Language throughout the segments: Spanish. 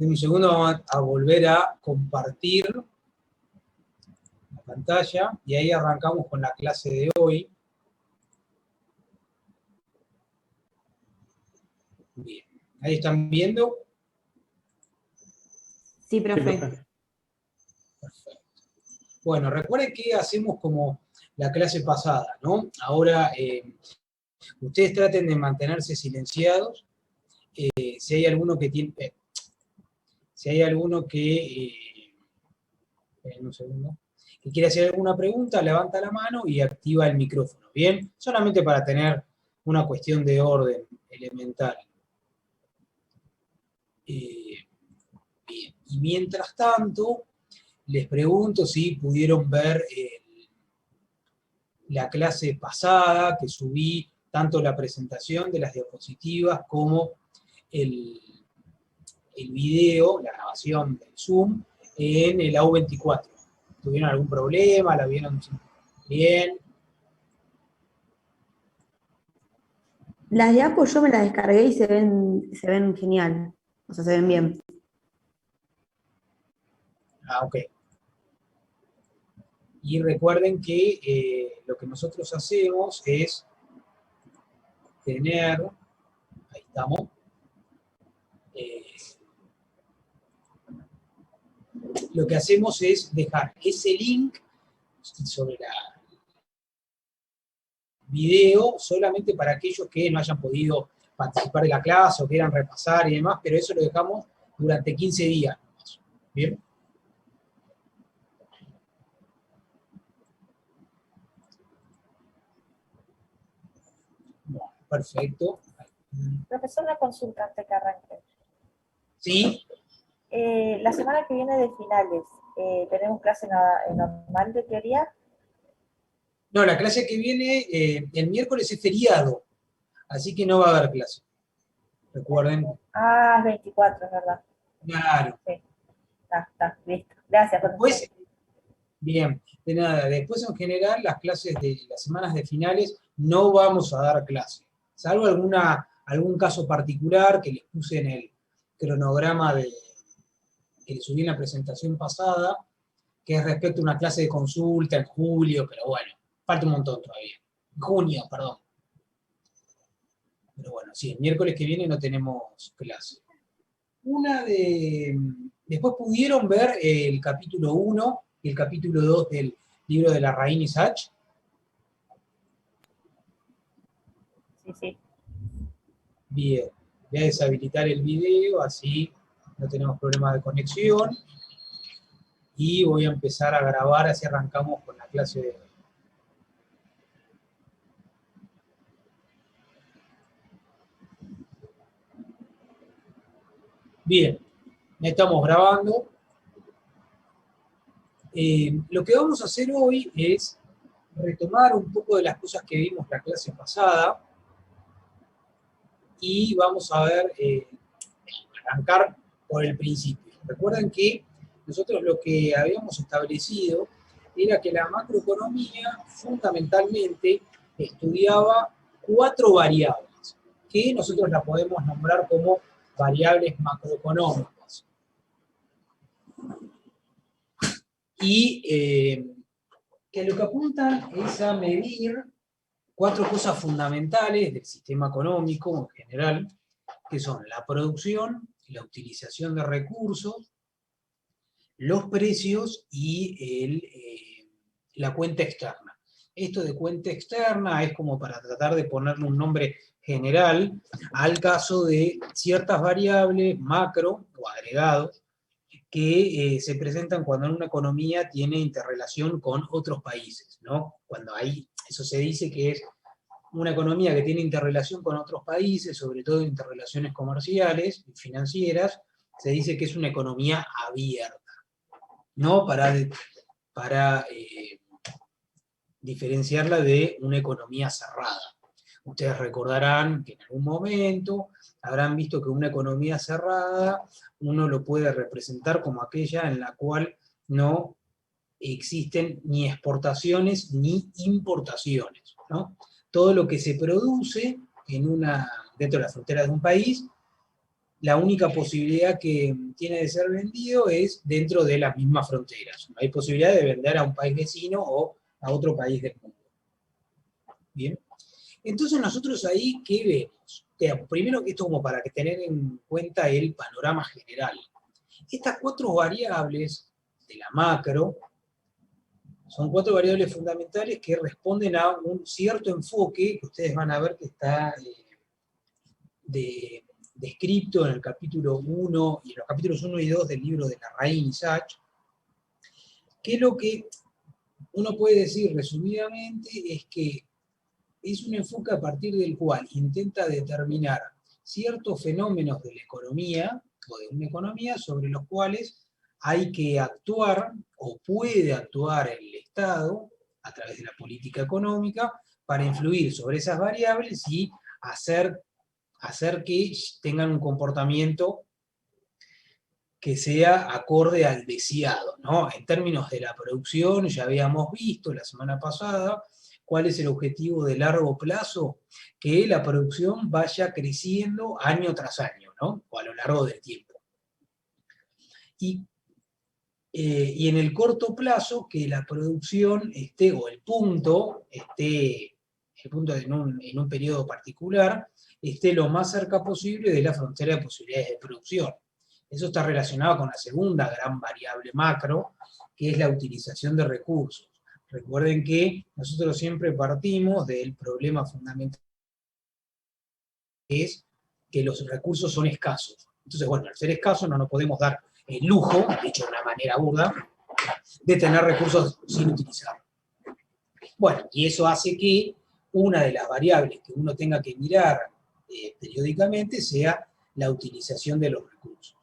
un segundo, vamos a volver a compartir la pantalla y ahí arrancamos con la clase de hoy. Bien, ahí están viendo. Sí, profe. Sí, profe. Perfecto. Bueno, recuerden que hacemos como la clase pasada, ¿no? Ahora, ustedes traten de mantenerse silenciados. Si hay alguno que tiene... si hay alguno que... esperen un segundo. Que quiere hacer alguna pregunta, levanta la mano y activa el micrófono, ¿bien? Solamente para tener una cuestión de orden elemental. Bien. Y mientras tanto, les pregunto si pudieron ver la clase pasada, que subí tanto la presentación de las diapositivas como el video, la grabación del Zoom, en el AU24. ¿Tuvieron algún problema? ¿La vieron bien? Las diapos yo me las descargué y se ven genial. O sea, se ven bien. Ah, ok. Y recuerden que lo que nosotros hacemos es tener, ahí estamos, lo que hacemos es dejar ese link sobre la video solamente para aquellos que no hayan podido participar de la clase o quieran repasar y demás, pero eso lo dejamos durante 15 días. ¿Bien? Bueno, perfecto. Profesor, una consulta antes que arranque. ¿Sí? La semana que viene de finales, ¿tenemos clase normal de teoría? No, la clase que viene, el miércoles es feriado, así que no va a haber clase. Recuerden. Ah, es 24, es verdad. Claro. Sí. Está, listo. Gracias. Después, bien, de nada. Después, en general, las clases de las semanas de finales no vamos a dar clase. Salvo algún caso particular que les puse en el cronograma que les subí en la presentación pasada, que es respecto a una clase de consulta en julio, pero bueno, falta un montón todavía. En junio, perdón. Pero bueno, sí, el miércoles que viene no tenemos clase. Después pudieron ver el capítulo 1 y el capítulo 2 del libro de Larraín y Sach. Sí. Bien, voy a deshabilitar el video, así no tenemos problemas de conexión. Y voy a empezar a grabar, así arrancamos con la clase de hoy. Bien, estamos grabando. Lo que vamos a hacer hoy es retomar un poco de las cosas que vimos la clase pasada y vamos a ver, arrancar por el principio. Recuerden que nosotros lo que habíamos establecido era que la macroeconomía fundamentalmente estudiaba 4 variables, que nosotros las podemos nombrar como variables macroeconómicas. Y que lo que apuntan es a medir 4 cosas fundamentales del sistema económico en general, que son la producción, la utilización de recursos, los precios y la cuenta externa. Esto de cuenta externa es como para tratar de ponerle un nombre general al caso de ciertas variables macro o agregados que se presentan cuando una economía tiene interrelación con otros países, ¿no? Cuando hay, eso se dice que es una economía que tiene interrelación con otros países, sobre todo interrelaciones comerciales y financieras, se dice que es una economía abierta, ¿no? Para diferenciarla de una economía cerrada. Ustedes recordarán que en algún momento habrán visto que una economía cerrada uno lo puede representar como aquella en la cual no existen ni exportaciones ni importaciones, ¿no? Todo lo que se produce dentro de las fronteras de un país la única posibilidad que tiene de ser vendido es dentro de las mismas fronteras. No hay posibilidad de vender a un país vecino o a otro país del mundo. Bien. Entonces nosotros ahí, ¿qué vemos? Primero, esto como para que tener en cuenta el panorama general. Estas 4 variables de la macro son 4 variables fundamentales que responden a un cierto enfoque que ustedes van a ver que está descrito en el capítulo 1 y en los capítulos 1 y 2 del libro de Larraín y Sachs, que lo que uno puede decir resumidamente es que es un enfoque a partir del cual intenta determinar ciertos fenómenos de la economía o de una economía sobre los cuales hay que actuar o puede actuar el Estado a través de la política económica para influir sobre esas variables y hacer que tengan un comportamiento que sea acorde al deseado, ¿no? En términos de la producción, ya habíamos visto la semana pasada cuál es el objetivo de largo plazo, que la producción vaya creciendo año tras año, ¿no? O a lo largo del tiempo. Y en el corto plazo, que la producción esté, o el punto en un periodo particular, esté lo más cerca posible de la frontera de posibilidades de producción. Eso está relacionado con la segunda gran variable macro, que es la utilización de recursos. Recuerden que nosotros siempre partimos del problema fundamental, que es que los recursos son escasos. Entonces, bueno, al ser escasos no nos podemos dar el lujo, dicho de una manera burda, de tener recursos sin utilizar. Bueno, y eso hace que una de las variables que uno tenga que mirar periódicamente sea la utilización de los recursos.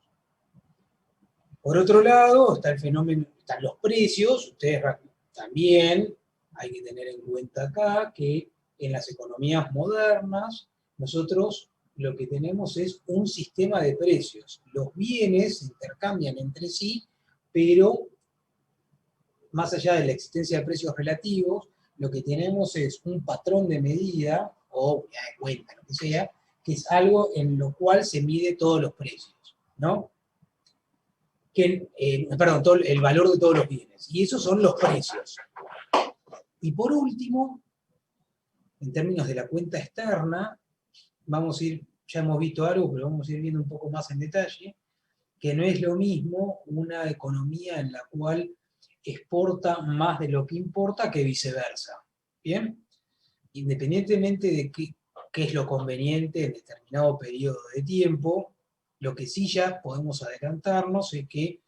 Por otro lado, está el fenómeno, están los precios. Ustedes también hay que tener en cuenta acá que en las economías modernas nosotros lo que tenemos es un sistema de precios. Los bienes se intercambian entre sí, pero más allá de la existencia de precios relativos, lo que tenemos es un patrón de medida, o unidad de cuenta, lo que sea, que es algo en lo cual se mide todos los precios, ¿no? Perdón, el valor de todos los bienes. Y esos son los precios. Y por último, en términos de la cuenta externa, vamos a ir, ya hemos visto algo, pero vamos a ir viendo un poco más en detalle, que no es lo mismo una economía en la cual exporta más de lo que importa que viceversa. ¿Bien? Independientemente de qué es lo conveniente en determinado periodo de tiempo, lo que sí ya podemos adelantarnos es que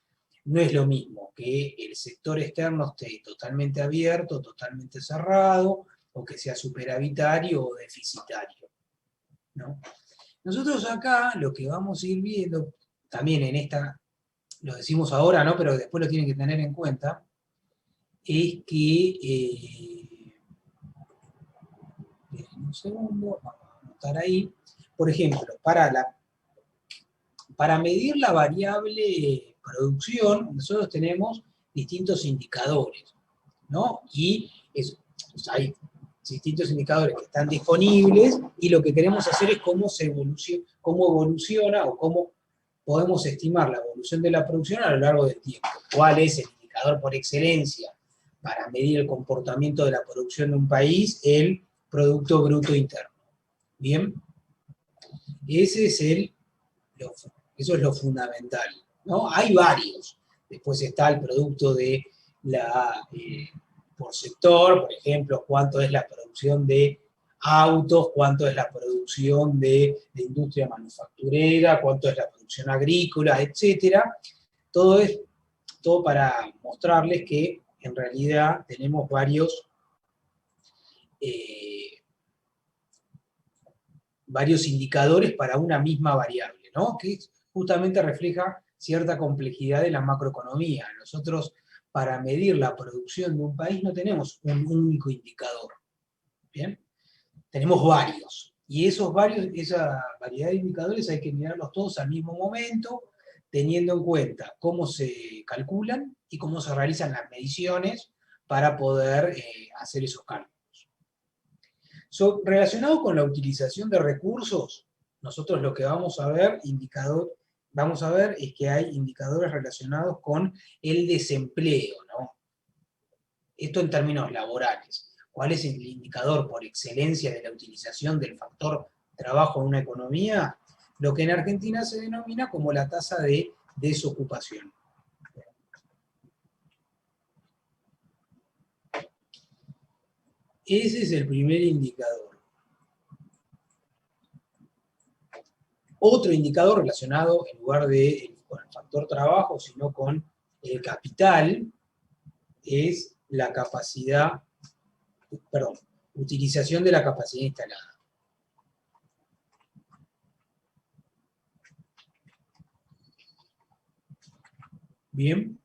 no es lo mismo que el sector externo esté totalmente abierto, totalmente cerrado, o que sea superavitario o deficitario, ¿no? Nosotros acá lo que vamos a ir viendo, también en esta, lo decimos ahora, ¿no? Pero después lo tienen que tener en cuenta, es que, un segundo, vamos a anotar ahí, por ejemplo, para medir la variable producción, nosotros tenemos distintos indicadores, ¿no? Y hay distintos indicadores que están disponibles, y lo que queremos hacer es cómo evoluciona o cómo podemos estimar la evolución de la producción a lo largo del tiempo. ¿Cuál es el indicador por excelencia para medir el comportamiento de la producción de un país? El Producto Bruto Interno. ¿Bien? Eso es lo fundamental, ¿no? Hay varios. Después está el producto de por sector, por ejemplo, cuánto es la producción de autos, cuánto es la producción de industria manufacturera, cuánto es la producción agrícola, etcétera. Todo para mostrarles que en realidad tenemos varios indicadores para una misma variable, ¿no? Que justamente refleja cierta complejidad de la macroeconomía. Nosotros, para medir la producción de un país, no tenemos un único indicador, ¿bien? Tenemos varios. Y esa variedad de indicadores hay que mirarlos todos al mismo momento, teniendo en cuenta cómo se calculan y cómo se realizan las mediciones para poder hacer esos cálculos. Relacionado con la utilización de recursos, nosotros lo que vamos a ver es que hay indicadores relacionados con el desempleo, ¿no? Esto en términos laborales. ¿Cuál es el indicador por excelencia de la utilización del factor trabajo en una economía? Lo que en Argentina se denomina como la tasa de desocupación. Ese es el primer indicador. Otro indicador relacionado, en lugar de con el factor trabajo, sino con el capital, es la capacidad, utilización de la capacidad instalada. Bien,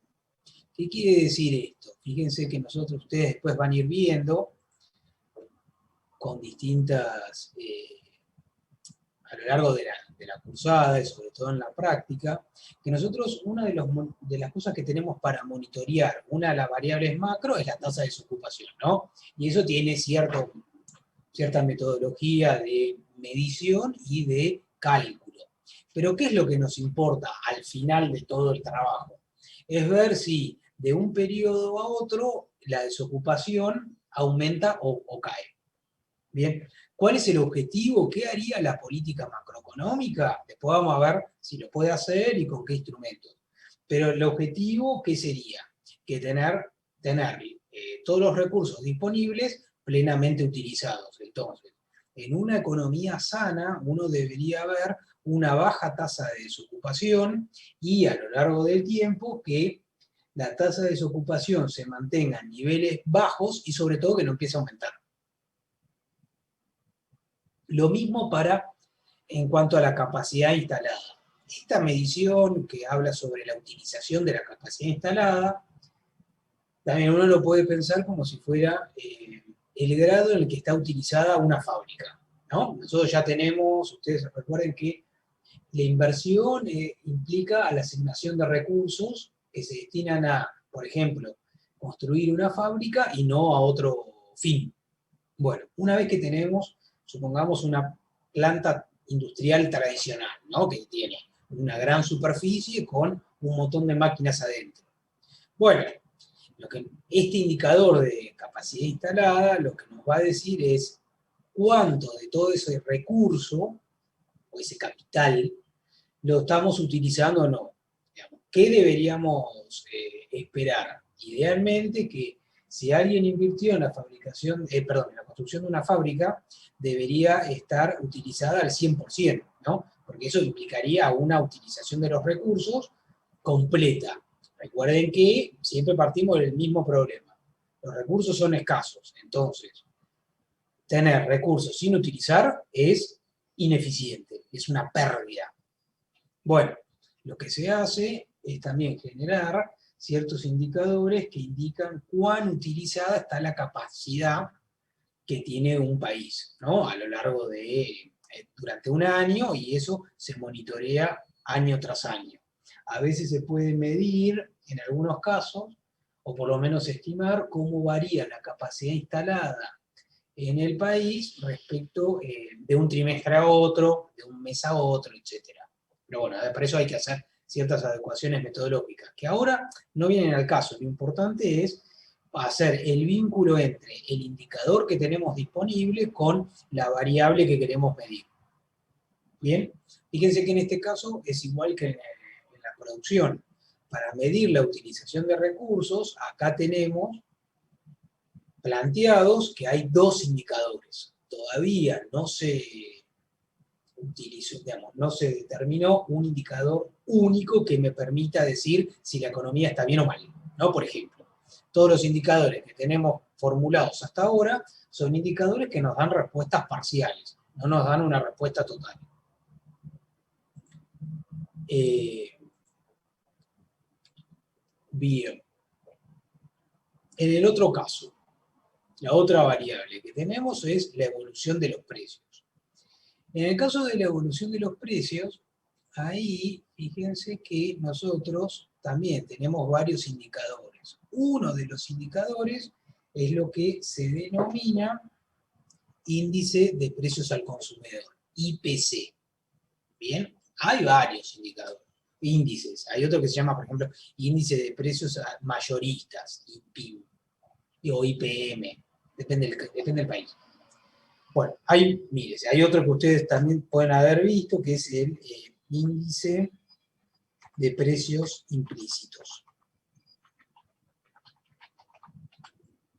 ¿qué quiere decir esto? Fíjense que ustedes después van a ir viendo con distintas, a lo largo de la cursada y sobre todo en la práctica, que nosotros una de las cosas que tenemos para monitorear una de las variables macro es la tasa de desocupación, ¿no? Y eso tiene cierta metodología de medición y de cálculo. Pero ¿qué es lo que nos importa al final de todo el trabajo? Es ver si de un periodo a otro la desocupación aumenta o cae. Bien, ¿cuál es el objetivo? ¿Qué haría la política macroeconómica? Después vamos a ver si lo puede hacer y con qué instrumentos. Pero el objetivo, ¿qué sería? Que tener todos los recursos disponibles plenamente utilizados. Entonces, en una economía sana, uno debería ver una baja tasa de desocupación y a lo largo del tiempo que la tasa de desocupación se mantenga en niveles bajos y sobre todo que no empiece a aumentar. Lo mismo en cuanto a la capacidad instalada. Esta medición que habla sobre la utilización de la capacidad instalada, también uno lo puede pensar como si fuera el grado en el que está utilizada una fábrica, ¿no? Nosotros ya tenemos, ustedes recuerden que la inversión implica a la asignación de recursos que se destinan a, por ejemplo, construir una fábrica y no a otro fin. Bueno, una vez que tenemos, supongamos, una planta industrial tradicional, ¿no? Que tiene una gran superficie con un montón de máquinas adentro. Bueno, este indicador de capacidad instalada lo que nos va a decir es cuánto de todo ese recurso o ese capital lo estamos utilizando o no. Digamos, ¿qué deberíamos esperar? Idealmente que si alguien invirtió en la en la construcción de una fábrica, debería estar utilizada al 100%, ¿no? Porque eso implicaría una utilización de los recursos completa. Recuerden que siempre partimos del mismo problema. Los recursos son escasos, entonces tener recursos sin utilizar es ineficiente, es una pérdida. Bueno, lo que se hace es también generar ciertos indicadores que indican cuán utilizada está la capacidad que tiene un país, ¿no? A lo largo durante un año, y eso se monitorea año tras año. A veces se puede medir, en algunos casos, o por lo menos estimar cómo varía la capacidad instalada en el país respecto de un trimestre a otro, de un mes a otro, etc. Pero bueno, por eso hay que hacer ciertas adecuaciones metodológicas, que ahora no vienen al caso. Lo importante es hacer el vínculo entre el indicador que tenemos disponible con la variable que queremos medir. Bien, fíjense que en este caso es igual que en la producción. Para medir la utilización de recursos, acá tenemos planteados que hay dos indicadores. Todavía no se utilizó, digamos, no se determinó un indicador único que me permita decir si la economía está bien o mal, ¿no? Por ejemplo, todos los indicadores que tenemos formulados hasta ahora son indicadores que nos dan respuestas parciales, no nos dan una respuesta total. Bien. En el otro caso, la otra variable que tenemos es la evolución de los precios. En el caso de la evolución de los precios, ahí fíjense que nosotros también tenemos varios indicadores. Uno de los indicadores es lo que se denomina índice de precios al consumidor, IPC. Bien, hay varios indicadores, índices. Hay otro que se llama, por ejemplo, índice de precios mayoristas, IPIM, o IPM, depende del país. Bueno, hay otro que ustedes también pueden haber visto, que es el índice de precios implícitos.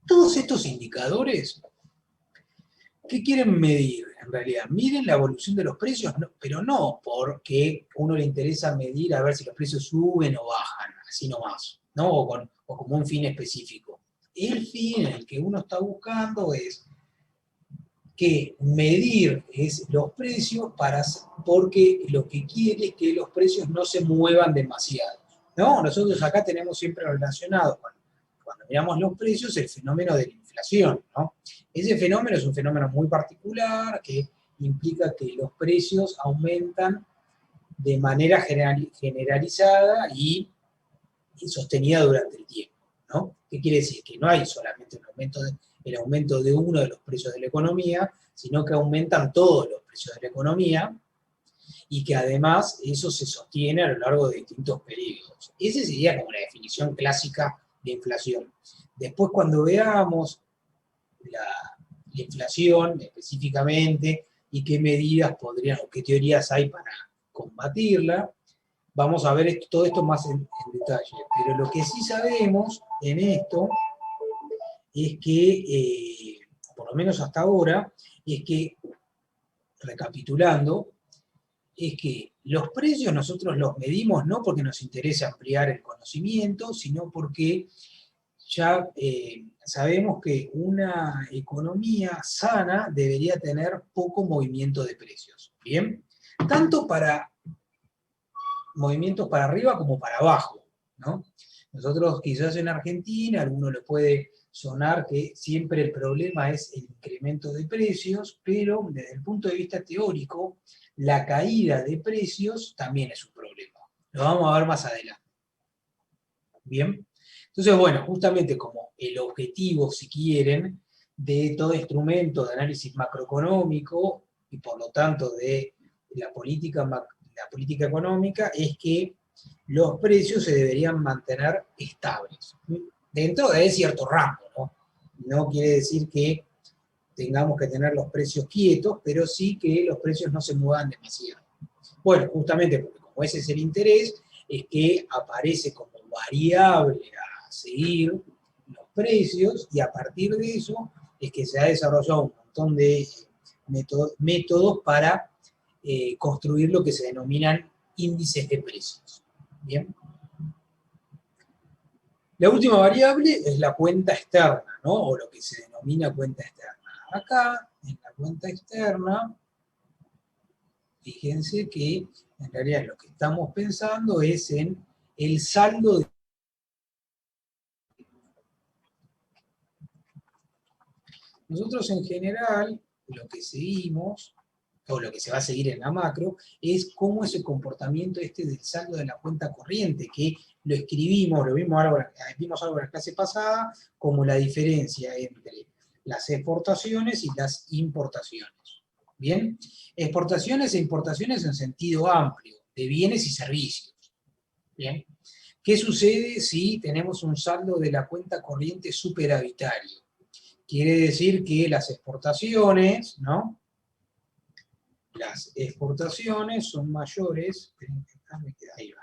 Todos estos indicadores, ¿qué quieren medir en realidad? Miden la evolución de los precios, pero no porque a uno le interesa medir a ver si los precios suben o bajan, así nomás, ¿no? O como un fin específico. El fin en el que uno está buscando es que medir los precios porque lo que quiere es que los precios no se muevan demasiado, ¿no? Nosotros acá tenemos siempre relacionado cuando miramos los precios el fenómeno de la inflación, ¿no? Ese fenómeno es un fenómeno muy particular que implica que los precios aumentan de manera generalizada y sostenida durante el tiempo, ¿no? ¿Qué quiere decir? Que no hay solamente el aumento de uno de los precios de la economía, sino que aumentan todos los precios de la economía y que además eso se sostiene a lo largo de distintos periodos. Esa sería como la definición clásica de inflación. Después, cuando veamos la inflación específicamente y qué medidas podrían o qué teorías hay para combatirla, vamos a ver todo esto más en detalle. Pero lo que sí sabemos en esto es que, por lo menos hasta ahora, es que, recapitulando, es que los precios nosotros los medimos no porque nos interesa ampliar el conocimiento, sino porque ya sabemos que una economía sana debería tener poco movimiento de precios, ¿bien? Tanto para movimientos para arriba como para abajo, ¿no? Nosotros quizás en Argentina, a alguno le puede sonar que siempre el problema es el incremento de precios, pero desde el punto de vista teórico, la caída de precios también es un problema. Lo vamos a ver más adelante. ¿Bien? Entonces, bueno, justamente como el objetivo, si quieren, de todo instrumento de análisis macroeconómico y por lo tanto de la política económica es que los precios se deberían mantener estables, dentro de cierto rango, ¿no? No quiere decir que tengamos que tener los precios quietos, pero sí que los precios no se muevan demasiado. Bueno, justamente porque como ese es el interés, es que aparece como variable a seguir los precios y a partir de eso es que se ha desarrollado un montón de métodos para construir lo que se denominan índices de precios. ¿Bien? La última variable es la cuenta externa, ¿no? O lo que se denomina cuenta externa. Acá, en la cuenta externa, fíjense que en realidad lo que estamos pensando es en el saldo de... Nosotros en general, lo que seguimos, o lo que se va a seguir en la macro, es cómo es el comportamiento del saldo de la cuenta corriente, que lo escribimos, vimos algo en la clase pasada, como la diferencia entre las exportaciones y las importaciones. ¿Bien? Exportaciones e importaciones en sentido amplio, de bienes y servicios. ¿Bien? ¿Qué sucede si tenemos un saldo de la cuenta corriente superavitario? Quiere decir que las exportaciones, ¿no? Las exportaciones son mayores, ahí va.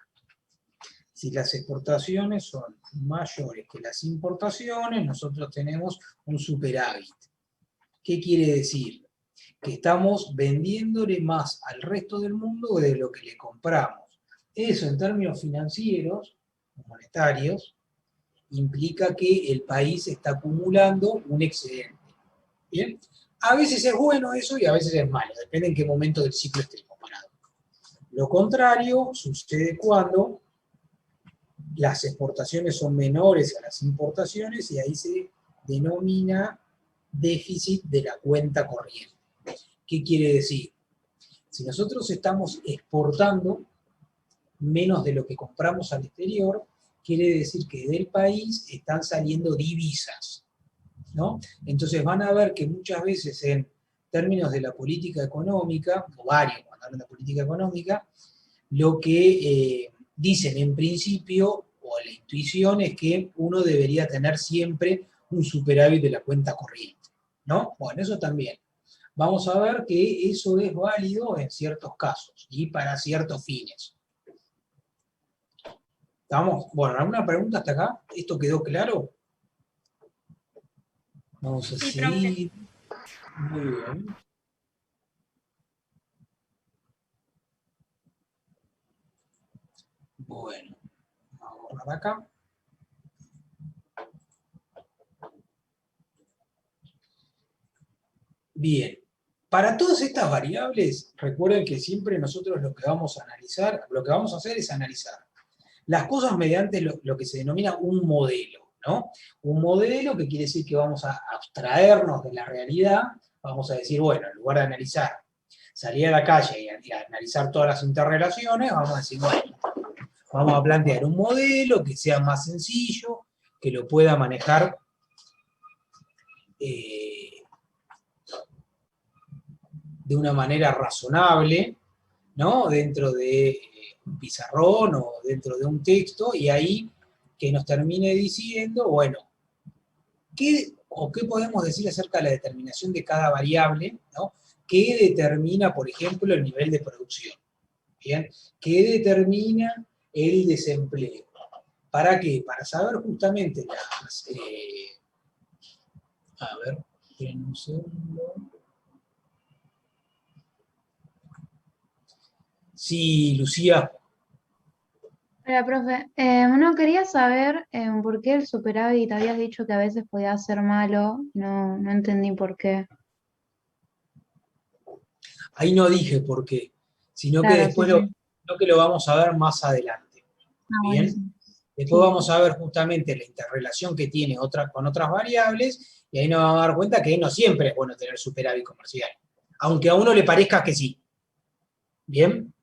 Si las exportaciones son mayores que las importaciones, nosotros tenemos un superávit. ¿Qué quiere decir? Que estamos vendiéndole más al resto del mundo de lo que le compramos. Eso en términos financieros, monetarios, implica que el país está acumulando un excedente. ¿Bien? A veces es bueno eso y a veces es malo, depende en qué momento del ciclo estemos parados. Lo contrario sucede cuando las exportaciones son menores a las importaciones y ahí se denomina déficit de la cuenta corriente. ¿Qué quiere decir? Si nosotros estamos exportando menos de lo que compramos al exterior, quiere decir que del país están saliendo divisas, ¿no? Entonces van a ver que muchas veces en términos de la política económica, o varios, cuando hablando de política económica, lo que dicen en principio, o la intuición, es que uno debería tener siempre un superávit de la cuenta corriente, ¿no? Bueno, eso también. Vamos a ver que eso es válido en ciertos casos y para ciertos fines. ¿Estamos? Bueno, ¿alguna pregunta hasta acá? ¿Esto quedó claro? Vamos a Sí, profe. seguir. Muy bien. Bueno, vamos a borrar acá. Bien. Para todas estas variables, recuerden que siempre nosotros lo que vamos a analizar, lo que vamos a hacer es analizar las cosas mediante lo que se denomina un modelo, ¿no? Un modelo que quiere decir que vamos a abstraernos de la realidad, vamos a decir, bueno, en lugar de analizar, salir a la calle y analizar todas las interrelaciones, vamos a decir, bueno, vamos a plantear un modelo que sea más sencillo, que lo pueda manejar de una manera razonable, ¿no? Dentro de un pizarrón o dentro de un texto, y ahí que nos termine diciendo, bueno, ¿qué podemos decir acerca de la determinación de cada variable, ¿no? ¿Qué determina, por ejemplo, el nivel de producción? ¿Bien? ¿Qué determina el desempleo? ¿Para qué? Para saber justamente las... a ver, esperen un segundo. Sí, Lucía. Hola, profe. No quería saber por qué el superávit habías dicho que a veces podía ser malo. No, no entendí por qué. Ahí no dije por qué, sino que Claro, sí, después sí. lo vamos a ver más adelante. Ah, ¿Bien? buenísimo. Después Sí. vamos a ver justamente la interrelación que tiene con otras variables, y ahí nos vamos a dar cuenta que no siempre es bueno tener superávit comercial, aunque a uno le parezca que sí. ¿Bien?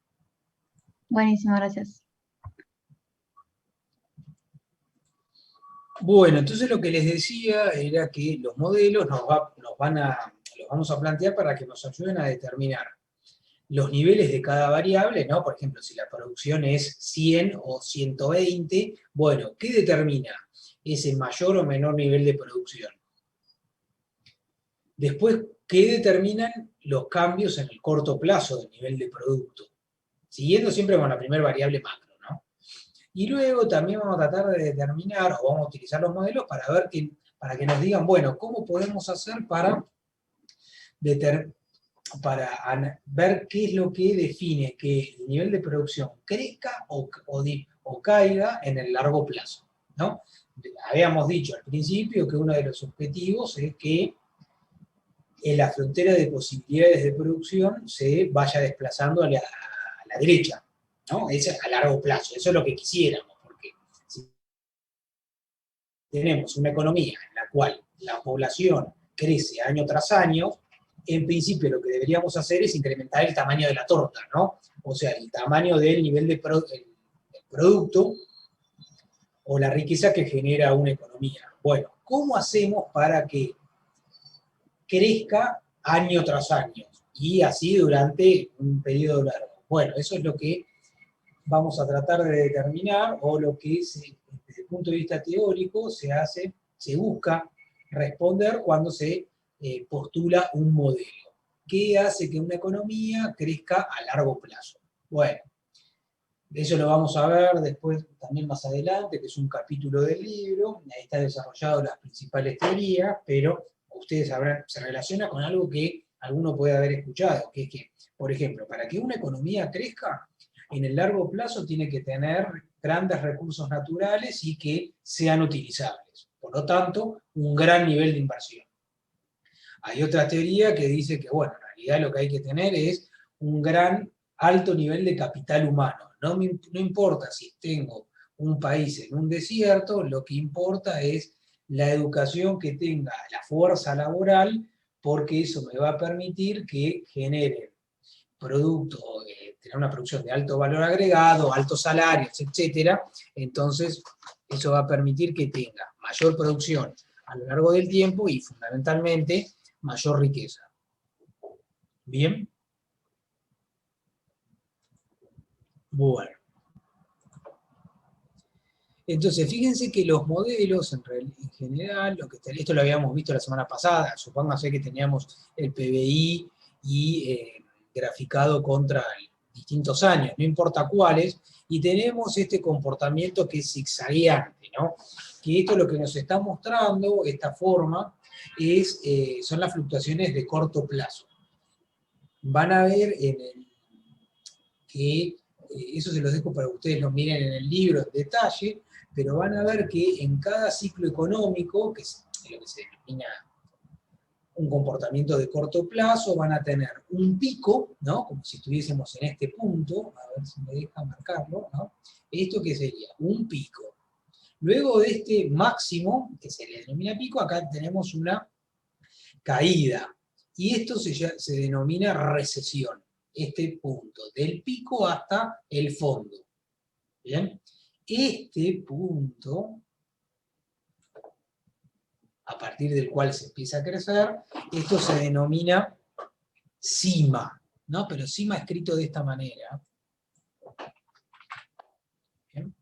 Buenísimo, gracias. Bueno, entonces lo que les decía era que los modelos los vamos a plantear para que nos ayuden a determinar los niveles de cada variable, ¿no? Por ejemplo, si la producción es 100 o 120, bueno, ¿qué determina ese mayor o menor nivel de producción? Después, ¿qué determinan los cambios en el corto plazo del nivel de producto? Siguiendo siempre con la primera variable macro, ¿no? Y luego también vamos a tratar de determinar, o vamos a utilizar los modelos para que nos digan, bueno, ¿cómo podemos hacer para ver qué es lo que define que el nivel de producción crezca o caiga en el largo plazo, ¿no? Habíamos dicho al principio que uno de los objetivos es que en la frontera de posibilidades de producción se vaya desplazando a la derecha, ¿no? Es a largo plazo, eso es lo que quisiéramos, porque si tenemos una economía en la cual la población crece año tras año, en principio lo que deberíamos hacer es incrementar el tamaño de la torta, ¿no? O sea, el tamaño del nivel de el producto o la riqueza que genera una economía. Bueno, ¿cómo hacemos para que crezca año tras año y así durante un periodo largo? Bueno, eso es lo que vamos a tratar de determinar, o lo que desde el punto de vista teórico se busca responder cuando se postula un modelo. ¿Qué hace que una economía crezca a largo plazo? Bueno, eso lo vamos a ver después, también más adelante, que es un capítulo del libro, ahí está desarrollado las principales teorías, pero ustedes sabrán, se relaciona con algo que alguno puede haber escuchado, que es que, por ejemplo, para que una economía crezca, en el largo plazo tiene que tener grandes recursos naturales y que sean utilizables. Por lo tanto, un gran nivel de inversión. Hay otra teoría que dice que, bueno, en realidad lo que hay que tener es un alto nivel de capital humano. No importa si tengo un país en un desierto, lo que importa es la educación que tenga la fuerza laboral, porque eso me va a permitir que genere productos, tener una producción de alto valor agregado, altos salarios, etcétera. Entonces, eso va a permitir que tenga mayor producción a lo largo del tiempo y, fundamentalmente, mayor riqueza. ¿Bien? Bueno. Entonces, fíjense que los modelos, en general, esto lo habíamos visto la semana pasada, supóngase que teníamos el PBI y graficado contra distintos años, no importa cuáles, y tenemos este comportamiento que es zigzagueante, ¿no? Que esto lo que nos está mostrando, esta forma, son las fluctuaciones de corto plazo. Van a ver que eso se los dejo para que ustedes lo miren en el libro en detalle, pero van a ver que en cada ciclo económico, que es lo que se denomina un comportamiento de corto plazo, van a tener un pico, ¿no? Como si estuviésemos en este punto, a ver si me deja marcarlo, ¿no? ¿Esto qué sería? Un pico. Luego de este máximo, que se le denomina pico, acá tenemos una caída. Y esto se denomina recesión, este punto, del pico hasta el fondo. ¿Bien? Este punto, a partir del cual se empieza a crecer, esto se denomina cima, ¿no? Pero cima escrito de esta manera. ¿Bien?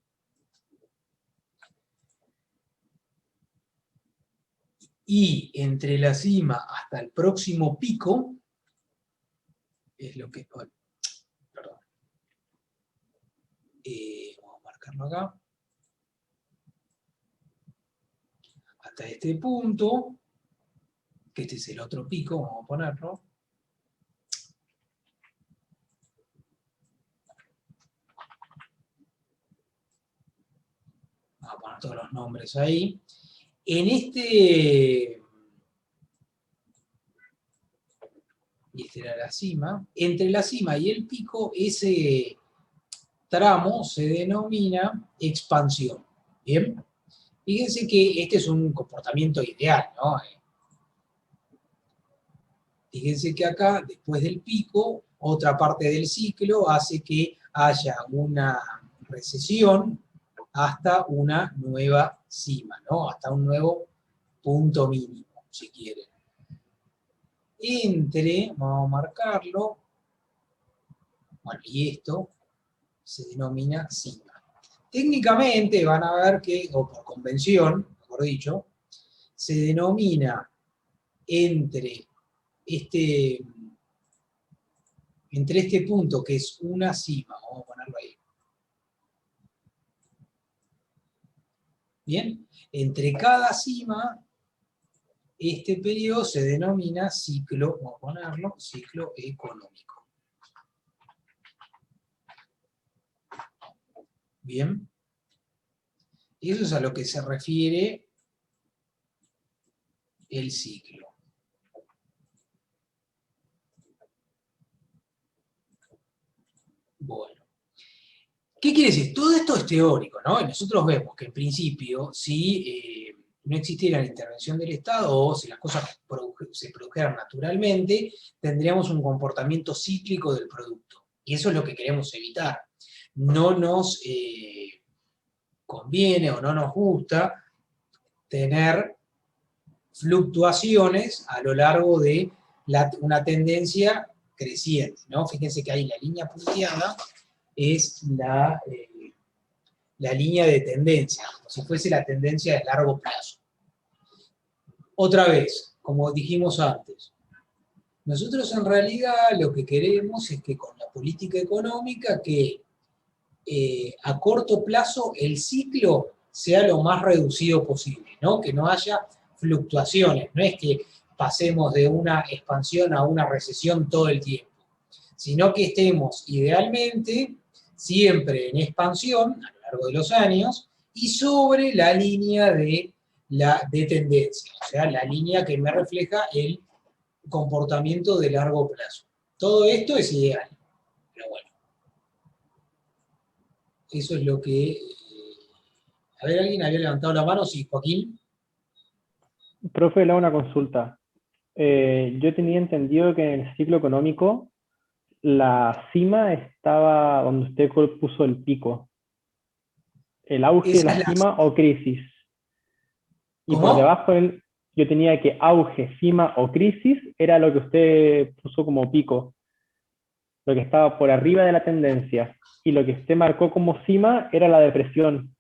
Y entre la cima hasta el próximo pico, es lo que... Perdón. Vamos a marcarlo acá. Hasta este punto, que este es el otro pico, vamos a ponerlo. Vamos a poner todos los nombres ahí. En este... Y esta era la cima. Entre la cima y el pico, ese tramo se denomina expansión. ¿Bien? Fíjense que este es un comportamiento ideal, ¿no? Fíjense que acá, después del pico, otra parte del ciclo hace que haya una recesión hasta una nueva cima, ¿no? Hasta un nuevo punto mínimo, si quieren. Vamos a marcarlo, bueno, y esto se denomina cima. Técnicamente van a ver que, o por convención, mejor dicho, se denomina entre este punto que es una cima, vamos a ponerlo ahí. Bien, entre cada cima, este periodo se denomina ciclo, vamos a ponerlo, ciclo económico. Bien, eso es a lo que se refiere el ciclo. Bueno. ¿Qué quiere decir? Todo esto es teórico, ¿no? Y nosotros vemos que en principio, si no existiera la intervención del Estado o si las cosas se produjeran naturalmente, tendríamos un comportamiento cíclico del producto. Y eso es lo que queremos evitar. No nos conviene o no nos gusta tener fluctuaciones a lo largo de una tendencia creciente, ¿no? Fíjense que ahí la línea punteada es la línea de tendencia, como si fuese la tendencia de largo plazo. Otra vez, como dijimos antes, nosotros en realidad lo que queremos es que con la política económica que a corto plazo el ciclo sea lo más reducido posible, ¿no? Que no haya fluctuaciones, no es que pasemos de una expansión a una recesión todo el tiempo, sino que estemos idealmente siempre en expansión a lo largo de los años y sobre la línea de tendencia, o sea, la línea que me refleja el comportamiento de largo plazo. Todo esto es ideal, pero bueno. Eso es lo que... a ver, ¿alguien había levantado la mano? Sí, Joaquín. Profe, le hago una consulta. Yo tenía entendido que en el ciclo económico la cima estaba donde usted puso el pico. El auge de la cima o crisis. Y ¿Cómo? por debajo yo tenía que auge, cima o crisis era lo que usted puso como pico. lo que estaba por arriba de la tendencia, y lo que usted marcó como cima era la depresión.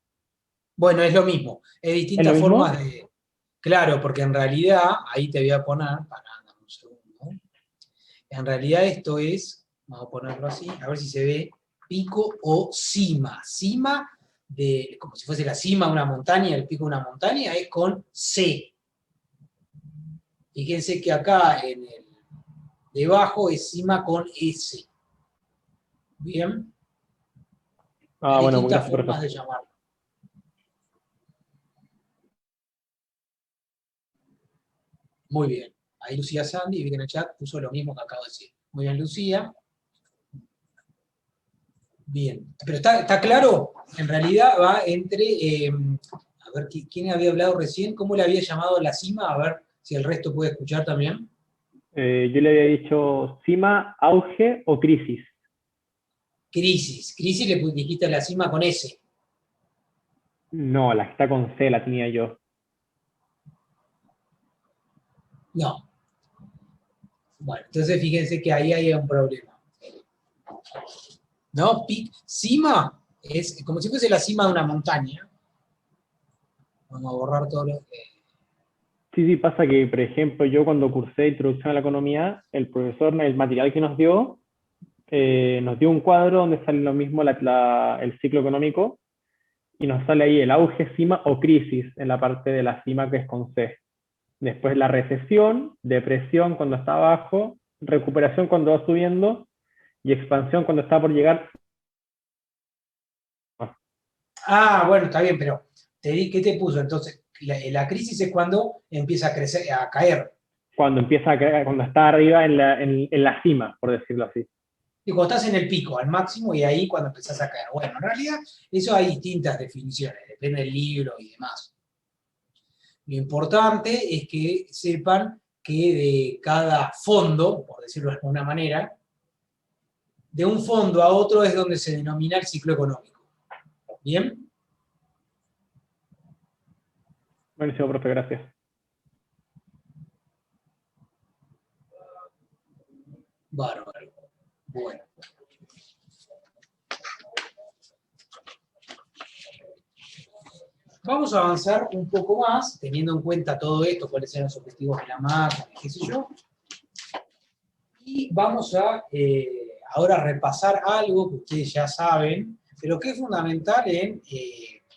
Bueno, es lo mismo. Es ¿Es distintas lo mismo? formas de... Claro, porque en realidad, ahí te voy a poner, para dame un segundo. En realidad esto es, vamos a ponerlo así, a ver si se ve, pico o cima. Cima, como si fuese la cima de una montaña, el pico de una montaña, es con C. Fíjense que acá en el debajo es cima con S. ¿Bien? Hay Bueno, distintas gracias, formas profesor. de llamarlo. Muy bien. Ahí Lucía Sandy, vi que en el chat puso lo mismo que acabo de decir. Muy bien, Lucía. Bien. Pero está claro, en realidad va entre, a ver, ¿quién había hablado recién? ¿Cómo le había llamado la cima? A ver si el resto puede escuchar también. Yo le había dicho cima, auge o crisis. Crisis. Crisis le dijiste la cima con S. No, la que está con C la tenía yo. No. Bueno, entonces fíjense que ahí hay un problema. ¿No? Cima es como si fuese la cima de una montaña. Vamos a borrar todo lo que... Sí, pasa que, por ejemplo, yo cuando cursé Introducción a la Economía, el profesor, el material que nos dio un cuadro donde sale lo mismo el ciclo económico, y nos sale ahí el auge, cima o crisis en la parte de la cima que es con C. Después la recesión, depresión cuando está abajo, recuperación cuando va subiendo y expansión cuando está por llegar. Ah, bueno, está bien, pero ¿qué te puso? Entonces, la crisis es cuando empieza a crecer, a caer. Cuando empieza a caer, cuando está arriba en la cima, por decirlo así. Y cuando estás en el pico, al máximo, y ahí cuando empezás a caer. Bueno, en realidad, eso hay distintas definiciones, depende del libro y demás. Lo importante es que sepan que de cada fondo, por decirlo de alguna manera, de un fondo a otro es donde se denomina el ciclo económico. ¿Bien? Buenísimo, profe, gracias. Bárbaro. Bueno. Vamos a avanzar un poco más, teniendo en cuenta todo esto, cuáles eran los objetivos de la máquina, qué sé yo. Y vamos a ahora repasar algo que ustedes ya saben, pero que es fundamental en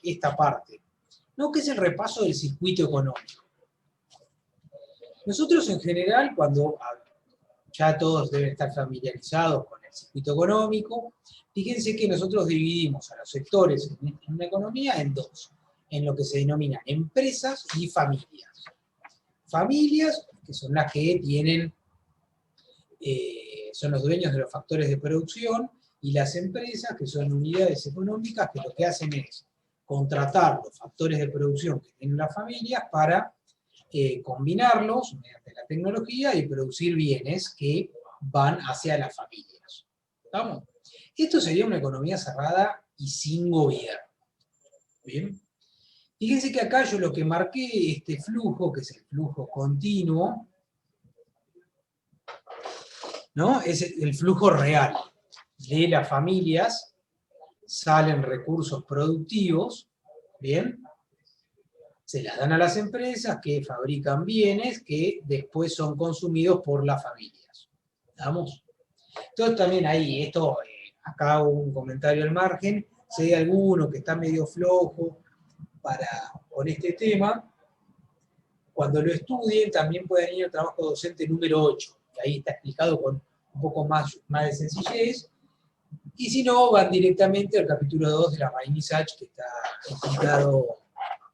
esta parte, ¿no? Que es el repaso del circuito económico. Nosotros en general, cuando ya todos deben estar familiarizados con el circuito económico, fíjense que nosotros dividimos a los sectores en una economía en dos, en lo que se denomina empresas y familias. Familias, que son las que tienen, son los dueños de los factores de producción, y las empresas, que son unidades económicas que lo que hacen es contratar los factores de producción que tienen las familias para combinarlos mediante la tecnología y producir bienes que van hacia las familias. ¿Estamos? Esto sería una economía cerrada y sin gobierno. ¿Bien? Fíjense que acá yo lo que marqué, este flujo, que es el flujo continuo, ¿no? Es el flujo real. De las familias salen recursos productivos, ¿bien? Se las dan a las empresas que fabrican bienes que después son consumidos por las familias. ¿Estamos? Entonces también ahí, acá un comentario al margen, si hay alguno que está medio flojo con este tema, cuando lo estudien también pueden ir al trabajo docente número 8, que ahí está explicado con un poco más de sencillez, y si no, van directamente al capítulo 2 de la Rainizach, que está explicado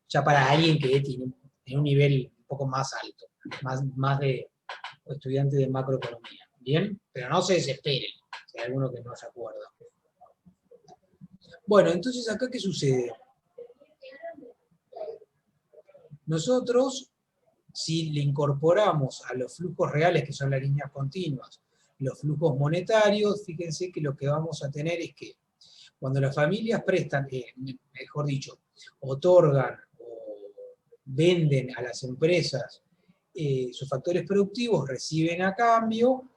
ya para alguien que tiene un nivel un poco más alto, más de estudiante de macroeconomía. ¿Bien? Pero no se desesperen, si hay alguno que no se acuerda. Bueno, entonces acá, ¿qué sucede? Nosotros, si le incorporamos a los flujos reales, que son las líneas continuas, los flujos monetarios, fíjense que lo que vamos a tener es que cuando las familias prestan, mejor dicho, otorgan o venden a las empresas sus factores productivos, reciben a cambio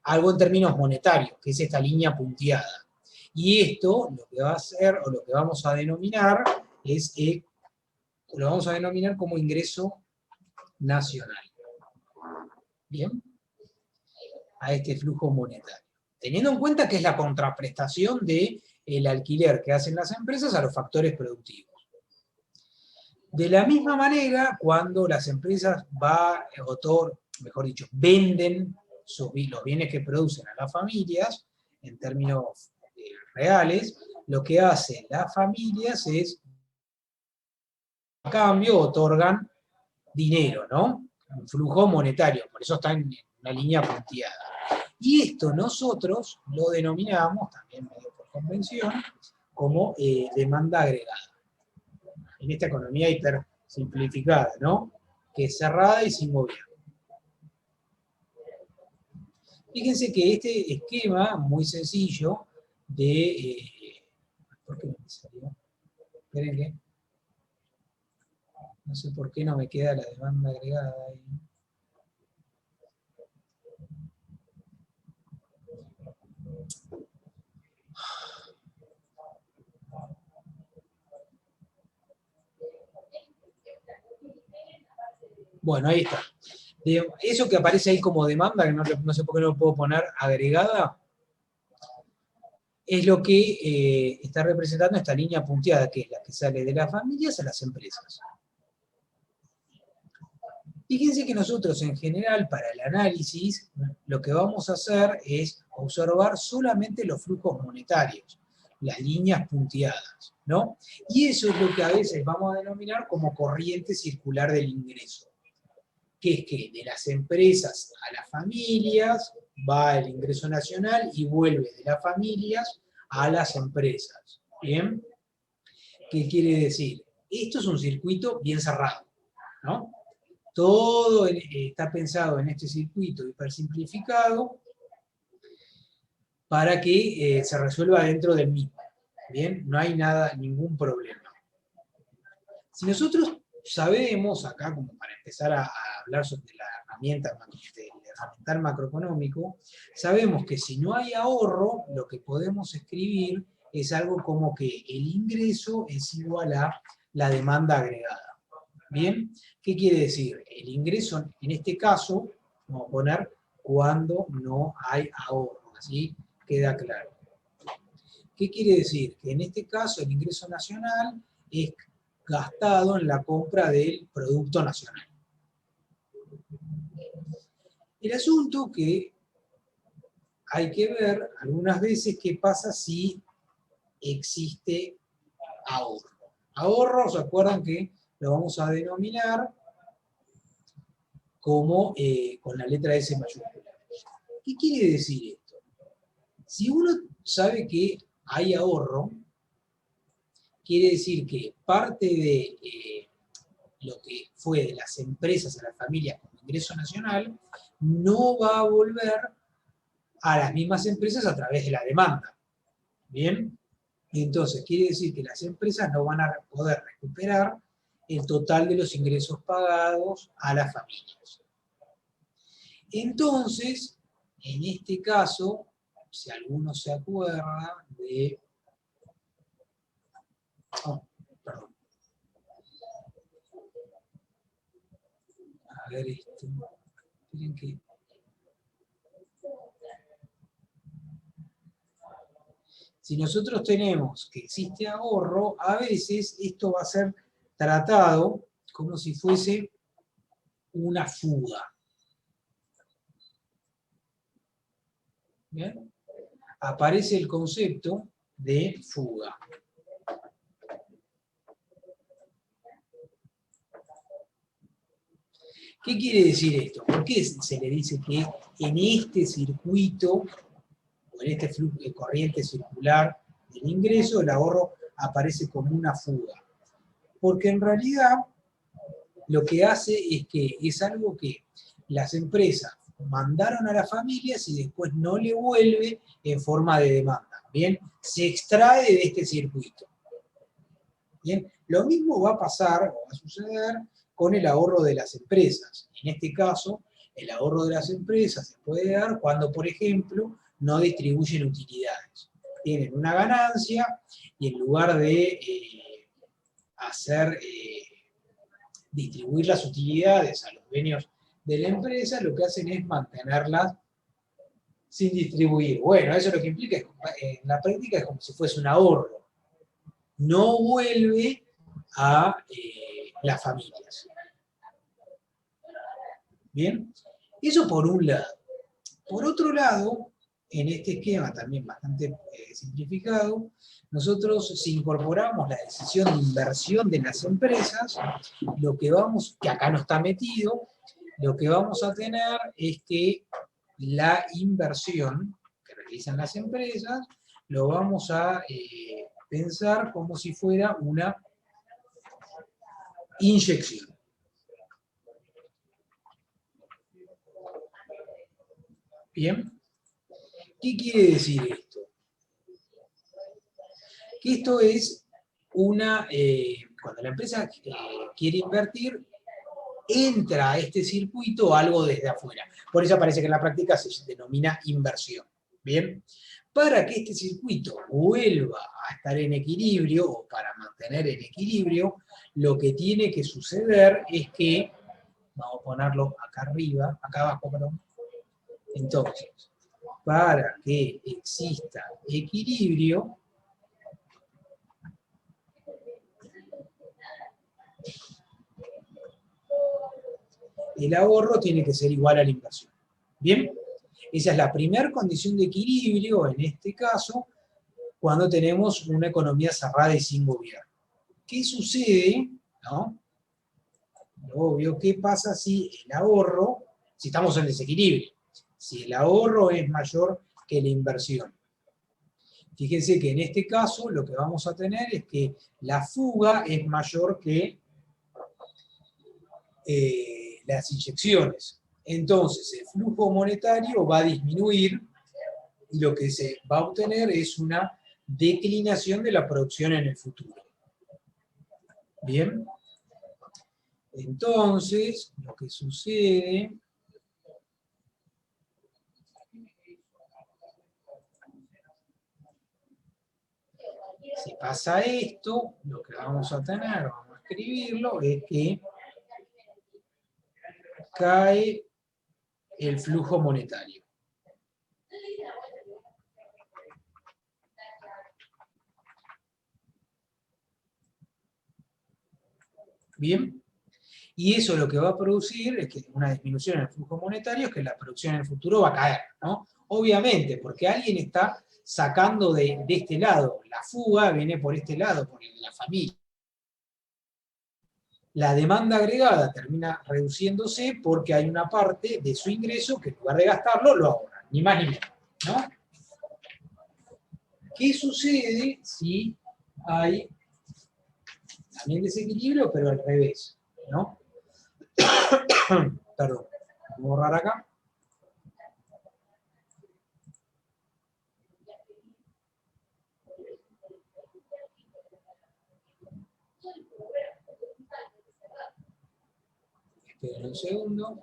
algo en términos monetarios, que es esta línea punteada. Y esto lo que va a hacer, o lo que vamos a denominar, lo vamos a denominar como ingreso nacional. ¿Bien? A este flujo monetario. Teniendo en cuenta que es la contraprestación del alquiler que hacen las empresas a los factores productivos. De la misma manera, cuando las empresas venden los bienes que producen a las familias, en términos reales, lo que hacen las familias es, a cambio, otorgan dinero, ¿no? Un flujo monetario, por eso está en una línea punteada. Y esto nosotros lo denominamos, también medio por convención, como demanda agregada. En esta economía hiper simplificada, ¿no? Que es cerrada y sin gobierno. Fíjense que este esquema muy sencillo ¿por qué no me salió? Esperen que no sé por qué no me queda la demanda agregada ahí. Bueno, ahí está. Eso que aparece ahí como demanda, que no sé por qué no lo puedo poner agregada, es lo que está representando esta línea punteada, que es la que sale de las familias a las empresas. Fíjense que nosotros en general para el análisis lo que vamos a hacer es observar solamente los flujos monetarios, las líneas punteadas, ¿no? Y eso es lo que a veces vamos a denominar como corriente circular del ingreso, que es que de las empresas a las familias va el ingreso nacional y vuelve de las familias a las empresas. ¿Bien? ¿Qué quiere decir? Esto es un circuito bien cerrado, ¿no? Todo está pensado en este circuito hipersimplificado para que se resuelva dentro del mismo. ¿Bien? No hay ningún problema. Si nosotros sabemos, acá como para empezar a hablar sobre la herramienta macroeconómico, sabemos que si no hay ahorro, lo que podemos escribir es algo como que el ingreso es igual a la demanda agregada. ¿Bien? ¿Qué quiere decir? El ingreso, en este caso, vamos a poner cuando no hay ahorro, así queda claro. ¿Qué quiere decir? Que en este caso el ingreso nacional es gastado en la compra del producto nacional. El asunto que hay que ver algunas veces qué pasa si existe ahorro. Ahorro, ¿se acuerdan que lo vamos a denominar como con la letra S mayúscula? ¿Qué quiere decir esto? Si uno sabe que hay ahorro, quiere decir que parte de lo que fue de las empresas a las familias como ingreso nacional no va a volver a las mismas empresas a través de la demanda. ¿Bien? Entonces, quiere decir que las empresas no van a poder recuperar el total de los ingresos pagados a las familias. Entonces, en este caso, si alguno se acuerda de... Oh, perdón. A ver esto. Miren que... Si nosotros tenemos que existe ahorro, a veces esto va a ser tratado como si fuese una fuga. ¿Bien? Aparece el concepto de fuga. ¿Qué quiere decir esto? ¿Por qué se le dice que en este circuito, o en este flujo de corriente circular del ingreso, el ahorro aparece como una fuga? Porque en realidad lo que hace es que es algo que las empresas mandaron a las familias y después no le vuelve en forma de demanda. ¿Bien? Se extrae de este circuito. ¿Bien? Lo mismo va a pasar, o va a suceder, con el ahorro de las empresas. En este caso, El ahorro de las empresas se puede dar cuando, por ejemplo, no distribuyen utilidades. Tienen una ganancia y en lugar de distribuir las utilidades a los dueños de la empresa, lo que hacen es mantenerlas sin distribuir. Bueno, eso lo que implica, en la práctica es como si fuese un ahorro. No vuelve a las familias. Bien, eso por un lado. Por otro lado, en este esquema también bastante simplificado, nosotros si incorporamos la decisión de inversión de las empresas, que acá no está metido, lo que vamos a tener es que la inversión que realizan las empresas lo vamos a pensar como si fuera una inyección. Bien. ¿Qué quiere decir esto? Que esto es cuando la empresa quiere invertir, entra a este circuito algo desde afuera. Por eso parece que en la práctica se denomina inversión. Bien. Para que este circuito vuelva a estar en equilibrio, o para mantener el equilibrio, lo que tiene que suceder es que, vamos a ponerlo acá arriba, acá abajo, perdón. Entonces, para que exista equilibrio, el ahorro tiene que ser igual a la inversión. ¿Bien? Esa es la primera condición de equilibrio, en este caso, cuando tenemos una economía cerrada y sin gobierno. ¿Qué sucede? ¿No? Obvio, ¿qué pasa si el ahorro, si estamos en desequilibrio? Si el ahorro es mayor que la inversión. Fíjense que en este caso lo que vamos a tener es que la fuga es mayor que las inyecciones. Entonces el flujo monetario va a disminuir y lo que se va a obtener es una declinación de la producción en el futuro. Bien. Entonces, lo que sucede si pasa esto, lo que vamos a tener, vamos a escribirlo, es que cae el flujo monetario. Bien. Y eso lo que va a producir es que una disminución en el flujo monetario, es que la producción en el futuro va a caer, ¿no? Obviamente, porque alguien está sacando de este lado. La fuga viene por este lado, por la familia. La demanda agregada termina reduciéndose porque hay una parte de su ingreso que en lugar de gastarlo, lo ahorran, ni más ni menos, ¿no? ¿Qué sucede si hay también desequilibrio, pero al revés, ¿no? Perdón, voy a borrar acá. Esperen un segundo.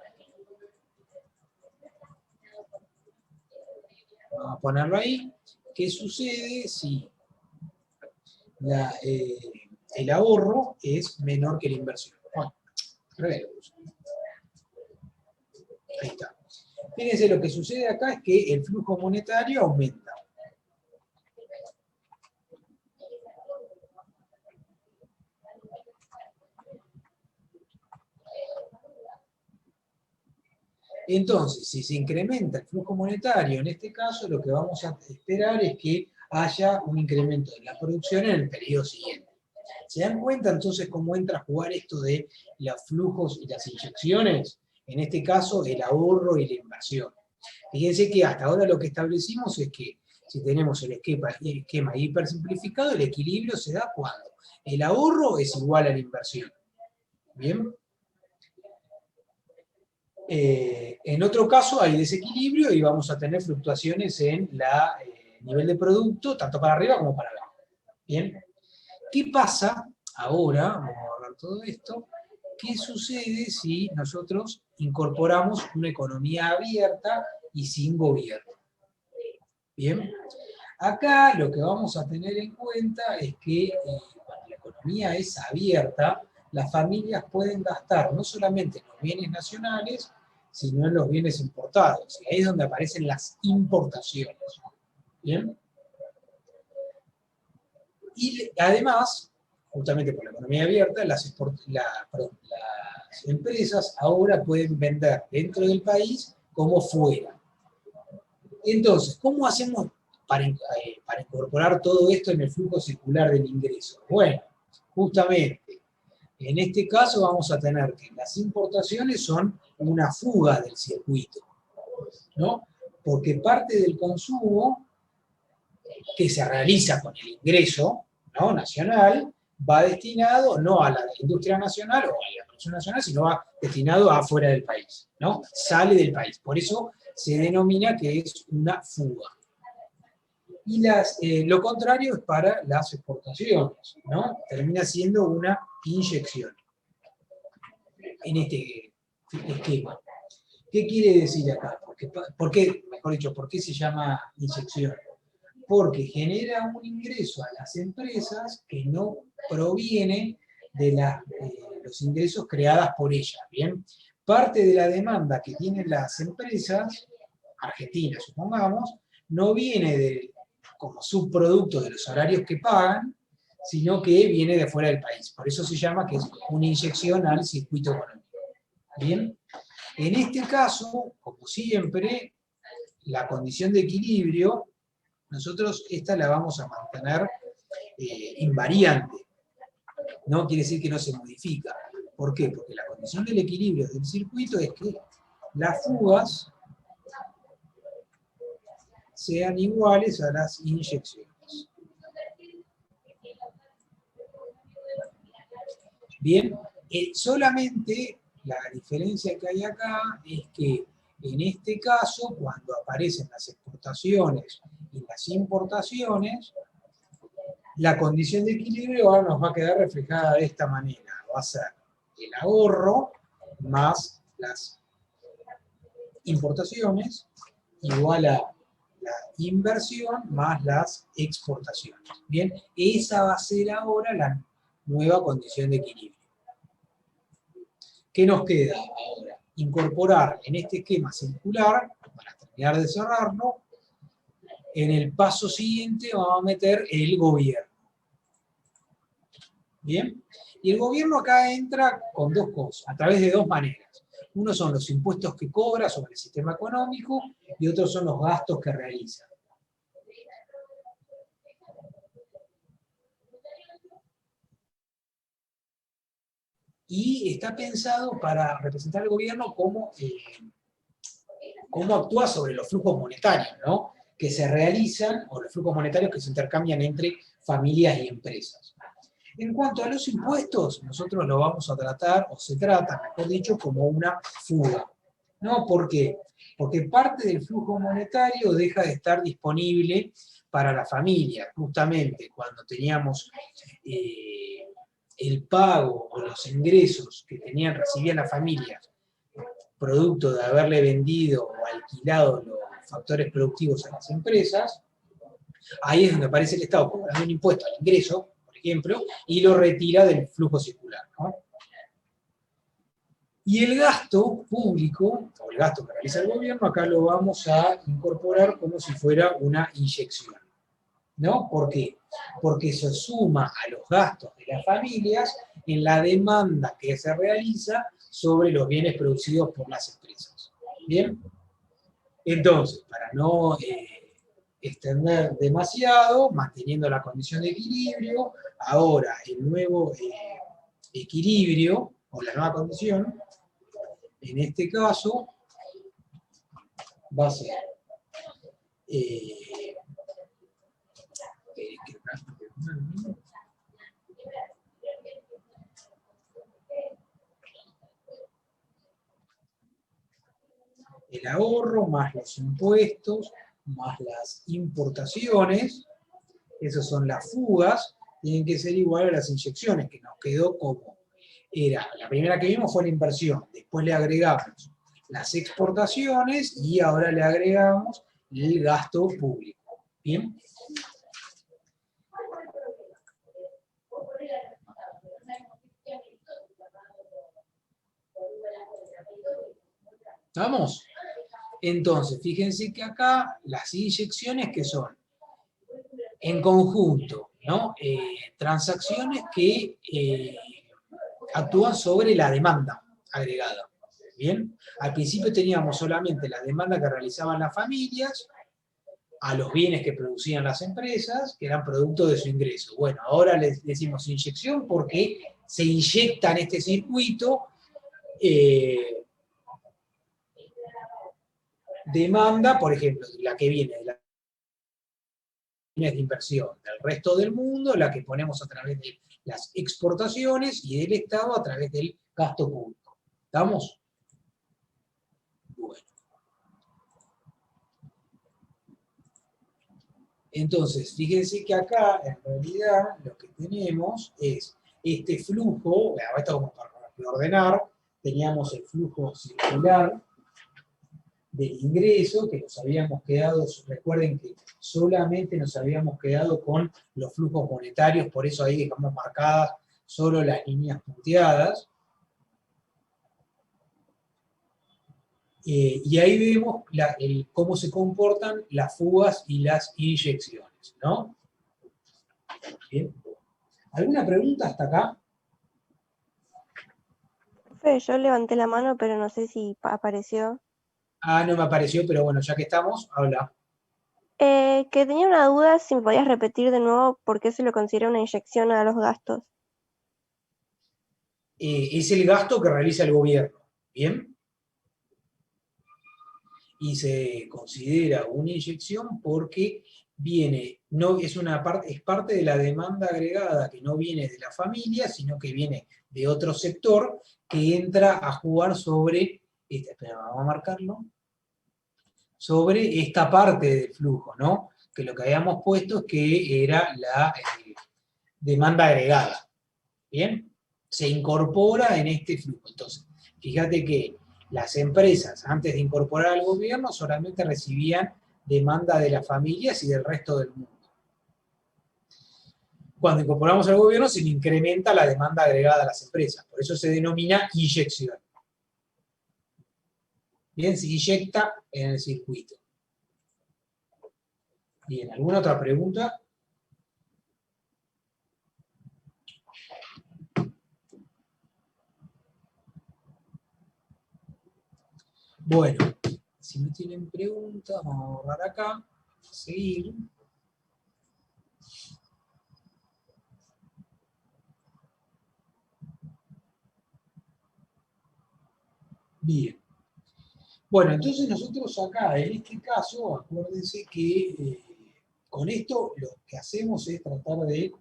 Vamos a ponerlo ahí. ¿Qué sucede si el ahorro es menor que la inversión? Bueno, al revés. Ahí está. Fíjense, lo que sucede acá es que el flujo monetario aumenta. Entonces, si se incrementa el flujo monetario, en este caso, lo que vamos a esperar es que haya un incremento de la producción en el periodo siguiente. ¿Se dan cuenta entonces cómo entra a jugar esto de los flujos y las inyecciones? En este caso, el ahorro y la inversión. Fíjense que hasta ahora lo que establecimos es que si tenemos el esquema hipersimplificado, el equilibrio se da cuando el ahorro es igual a la inversión. ¿Bien? En otro caso hay desequilibrio y vamos a tener fluctuaciones en el nivel de producto, tanto para arriba como para abajo. ¿Bien? ¿Qué pasa ahora? Vamos a borrar todo esto. ¿qué sucede si nosotros incorporamos una economía abierta y sin gobierno? Bien, acá lo que vamos a tener en cuenta es que cuando la economía es abierta, las familias pueden gastar no solamente en los bienes nacionales, sino en los bienes importados. Y ahí es donde aparecen las importaciones. ¿Bien? Y además, justamente por la economía abierta, las empresas ahora pueden vender dentro del país como fuera. Entonces, ¿cómo hacemos para incorporar todo esto en el flujo circular del ingreso? Bueno, justamente, en este caso vamos a tener que las importaciones son una fuga del circuito, ¿no? Porque parte del consumo que se realiza con el ingreso, ¿no?, nacional, va destinado no a la industria nacional o a la producción nacional, sino va destinado a afuera del país, ¿no? Sale del país. Por eso se denomina que es una fuga. Y lo contrario es para las exportaciones, ¿no? Termina siendo una inyección en este esquema. ¿Qué quiere decir acá? ¿Por qué se llama inyección? Porque genera un ingreso a las empresas que no proviene de los ingresos creados por ellas, ¿bien? Parte de la demanda que tienen las empresas, argentinas supongamos, no viene como subproducto de los salarios que pagan, sino que viene de fuera del país. Por eso se llama que es una inyección al circuito económico. ¿Bien? En este caso, como siempre, la condición de equilibrio, nosotros esta la vamos a mantener invariante. No quiere decir que no se modifica. ¿Por qué? Porque la condición del equilibrio del circuito es que las fugas sean iguales a las inyecciones. Bien, solamente la diferencia que hay acá es que en este caso, cuando aparecen las exportaciones y las importaciones, la condición de equilibrio ahora nos va a quedar reflejada de esta manera. Va a ser el ahorro más las importaciones igual a la inversión más las exportaciones. Bien, esa va a ser ahora la nueva condición de equilibrio. ¿Qué nos queda ahora? Incorporar en este esquema circular, para terminar de cerrarlo, en el paso siguiente vamos a meter el gobierno. ¿Bien? Y el gobierno acá entra con dos cosas, a través de dos maneras. Uno son los impuestos que cobra sobre el sistema económico y otros son los gastos que realiza. Y está pensado para representar al gobierno cómo actúa sobre los flujos monetarios, ¿no?, que se realizan, o los flujos monetarios que se intercambian entre familias y empresas. En cuanto a los impuestos, nosotros lo vamos a tratar, o se trata, mejor dicho, como una fuga. ¿No? ¿Por qué? Porque parte del flujo monetario deja de estar disponible para la familia, justamente cuando teníamos el pago o los ingresos que recibían las familias producto de haberle vendido o alquilado los factores productivos a las empresas, ahí es donde aparece el Estado cobrando un impuesto al ingreso, por ejemplo, y lo retira del flujo circular, ¿no? Y el gasto público, o el gasto que realiza el gobierno, acá lo vamos a incorporar como si fuera una inyección, ¿no? ¿Por qué? Porque se suma a los gastos de las familias en la demanda que se realiza sobre los bienes producidos por las empresas. ¿Bien? Entonces, para no extender demasiado, manteniendo la condición de equilibrio, ahora el nuevo equilibrio, o la nueva condición, en este caso, va a ser el ahorro, más los impuestos, más las importaciones, esas son las fugas, tienen que ser igual a las inyecciones, que nos quedó como la primera que vimos fue la inversión, después le agregamos las exportaciones y ahora le agregamos el gasto público. ¿Bien? ¿Estamos? Entonces, fíjense que acá las inyecciones que son en conjunto, ¿no? Transacciones que actúan sobre la demanda agregada. ¿Bien? Al principio teníamos solamente la demanda que realizaban las familias a los bienes que producían las empresas, que eran producto de su ingreso. Bueno, ahora les decimos inyección porque se inyecta en este circuito demanda, por ejemplo, la que viene de las líneas de inversión del resto del mundo, la que ponemos a través de las exportaciones y del Estado a través del gasto público. ¿Estamos? Bueno. Entonces, fíjense que acá, en realidad, lo que tenemos es este flujo, bueno, esto como para ordenar, teníamos el flujo circular del ingreso, que nos habíamos quedado, recuerden que solamente nos habíamos quedado con los flujos monetarios, por eso ahí dejamos marcadas solo las líneas punteadas. Y ahí vemos cómo se comportan las fugas y las inyecciones, ¿no? Bien. ¿Alguna pregunta hasta acá? Profe, yo levanté la mano, pero no sé si apareció. Ah, no me apareció, pero bueno, ya que estamos, habla. Que tenía una duda, si me podías repetir de nuevo por qué se lo considera una inyección a los gastos. Es el gasto que realiza el gobierno, ¿bien? Y se considera una inyección porque viene, no es una parte, es parte de la demanda agregada que no viene de la familia, sino que viene de otro sector que entra a jugar sobre, espera, vamos a marcarlo, sobre esta parte del flujo, ¿no? Que lo que habíamos puesto es que era la demanda agregada, ¿bien? Se incorpora en este flujo. Entonces, fíjate que las empresas, antes de incorporar al gobierno, solamente recibían demanda de las familias y del resto del mundo. Cuando incorporamos al gobierno, se le incrementa la demanda agregada a las empresas. Por eso se denomina inyección. Bien, se inyecta en el circuito. Bien, ¿alguna otra pregunta? Bueno, si no tienen preguntas, vamos a borrar acá, seguir. Bien. Bueno, entonces nosotros acá, en este caso, acuérdense que con esto lo que hacemos es tratar de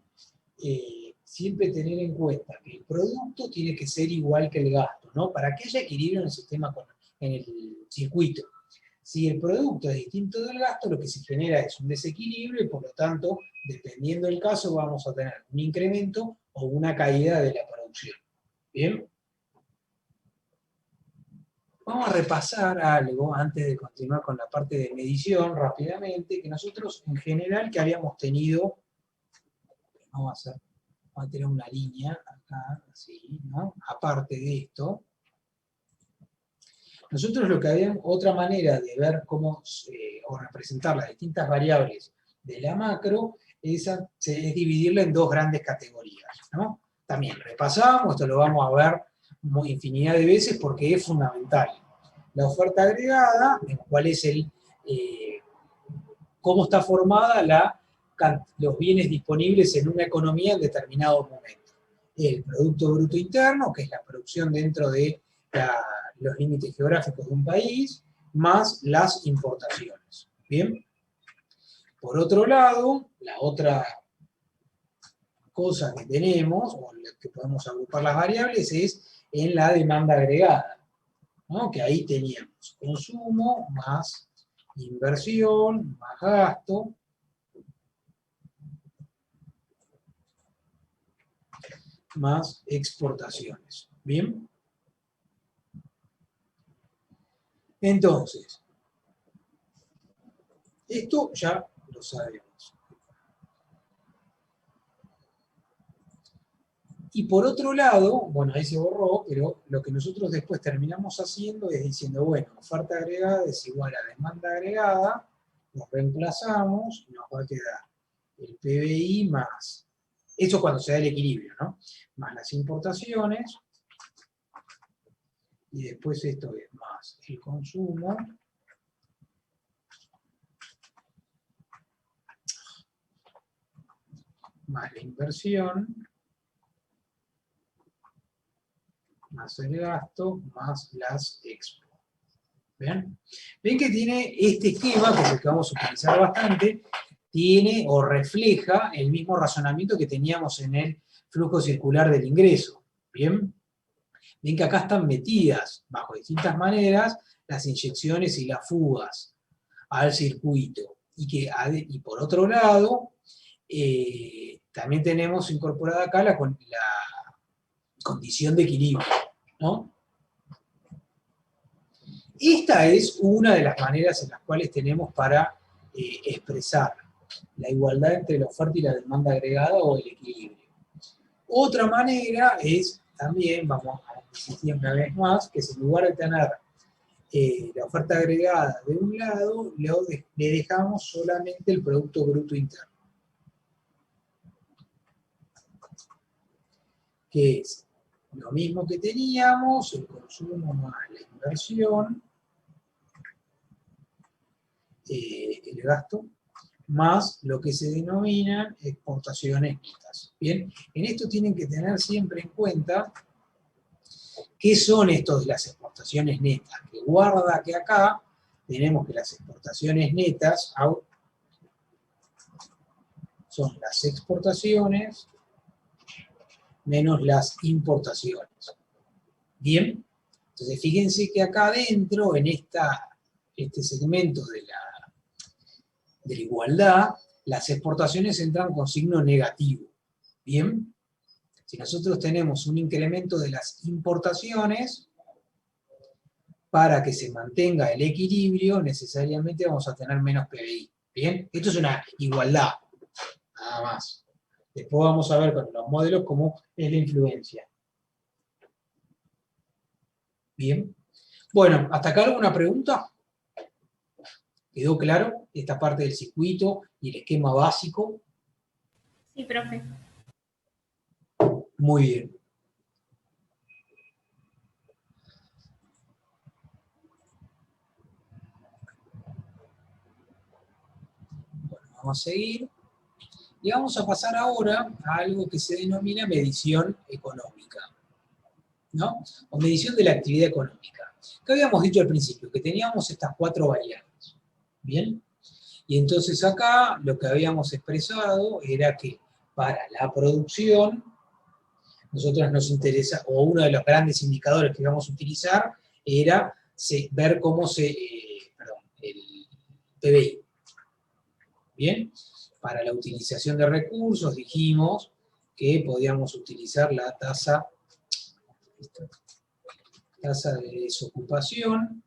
siempre tener en cuenta que el producto tiene que ser igual que el gasto, ¿no? Para que haya equilibrio en el sistema, en el circuito. Si el producto es distinto del gasto, lo que se genera es un desequilibrio y por lo tanto, dependiendo del caso, vamos a tener un incremento o una caída de la producción. ¿Bien? Vamos a repasar algo antes de continuar con la parte de medición rápidamente, que nosotros en general que habíamos tenido, vamos a tener una línea acá, así, ¿no? Aparte de esto, nosotros lo que habíamos, otra manera de ver cómo, o representar las distintas variables de la macro, es dividirla en dos grandes categorías, ¿no? También repasamos, esto lo vamos a ver infinidad de veces porque es fundamental. La oferta agregada, en cuál es cómo está formada los bienes disponibles en una economía en determinado momento. El Producto Bruto Interno, que es la producción dentro de los límites geográficos de un país, más las importaciones. ¿Bien? Por otro lado, la otra cosa que tenemos, o en la que podemos agrupar las variables, es en la demanda agregada, ¿no? Que ahí teníamos consumo más inversión, más gasto. más exportaciones. ¿Bien? Entonces, esto ya lo sabemos. Y por otro lado, bueno, ahí se borró, pero lo que nosotros después terminamos haciendo es diciendo, bueno, oferta agregada es igual a demanda agregada, nos reemplazamos y nos va a quedar el PBI más, eso cuando se da el equilibrio, ¿no? Más las importaciones, y después esto es más el consumo, más la inversión, más el gasto, más las expo. ¿Ven? Ven que tiene este esquema, que es el que vamos a utilizar bastante, tiene o refleja el mismo razonamiento que teníamos en el flujo circular del ingreso. ¿Bien? Ven que acá están metidas, bajo distintas maneras, las inyecciones y las fugas al circuito. Y por otro lado, también tenemos incorporada acá la condición de equilibrio, ¿no? Esta es una de las maneras en las cuales tenemos para expresar la igualdad entre la oferta y la demanda agregada o el equilibrio. Otra manera es, también, vamos a insistir una vez más, que si en lugar de tener la oferta agregada de un lado, le dejamos solamente el Producto Bruto Interno. Que es lo mismo que teníamos, el consumo más la inversión, el gasto, más lo que se denominan exportaciones netas. Bien, en esto tienen que tener siempre en cuenta qué son estos de las exportaciones netas. Que guarda que acá tenemos que las exportaciones netas son las exportaciones menos las importaciones. Bien, entonces fíjense que acá adentro, en este segmento de la igualdad, las exportaciones entran con signo negativo. Bien, si nosotros tenemos un incremento de las importaciones, para que se mantenga el equilibrio, necesariamente vamos a tener menos PBI. Bien, esto es una igualdad, nada más. Después vamos a ver con los modelos cómo es la influencia. Bien. Bueno, ¿hasta acá alguna pregunta? ¿Quedó claro esta parte del circuito y el esquema básico? Sí, profe. Muy bien. Bueno, vamos a seguir. Y vamos a pasar ahora a algo que se denomina medición económica, ¿no? O medición de la actividad económica. ¿Qué habíamos dicho al principio? Que teníamos estas 4 variables. ¿Bien? Y entonces acá lo que habíamos expresado era que para la producción, nosotros nos interesa, o uno de los grandes indicadores que íbamos a utilizar era ver cómo el PBI. ¿Bien? Para la utilización de recursos dijimos que podíamos utilizar la tasa de desocupación.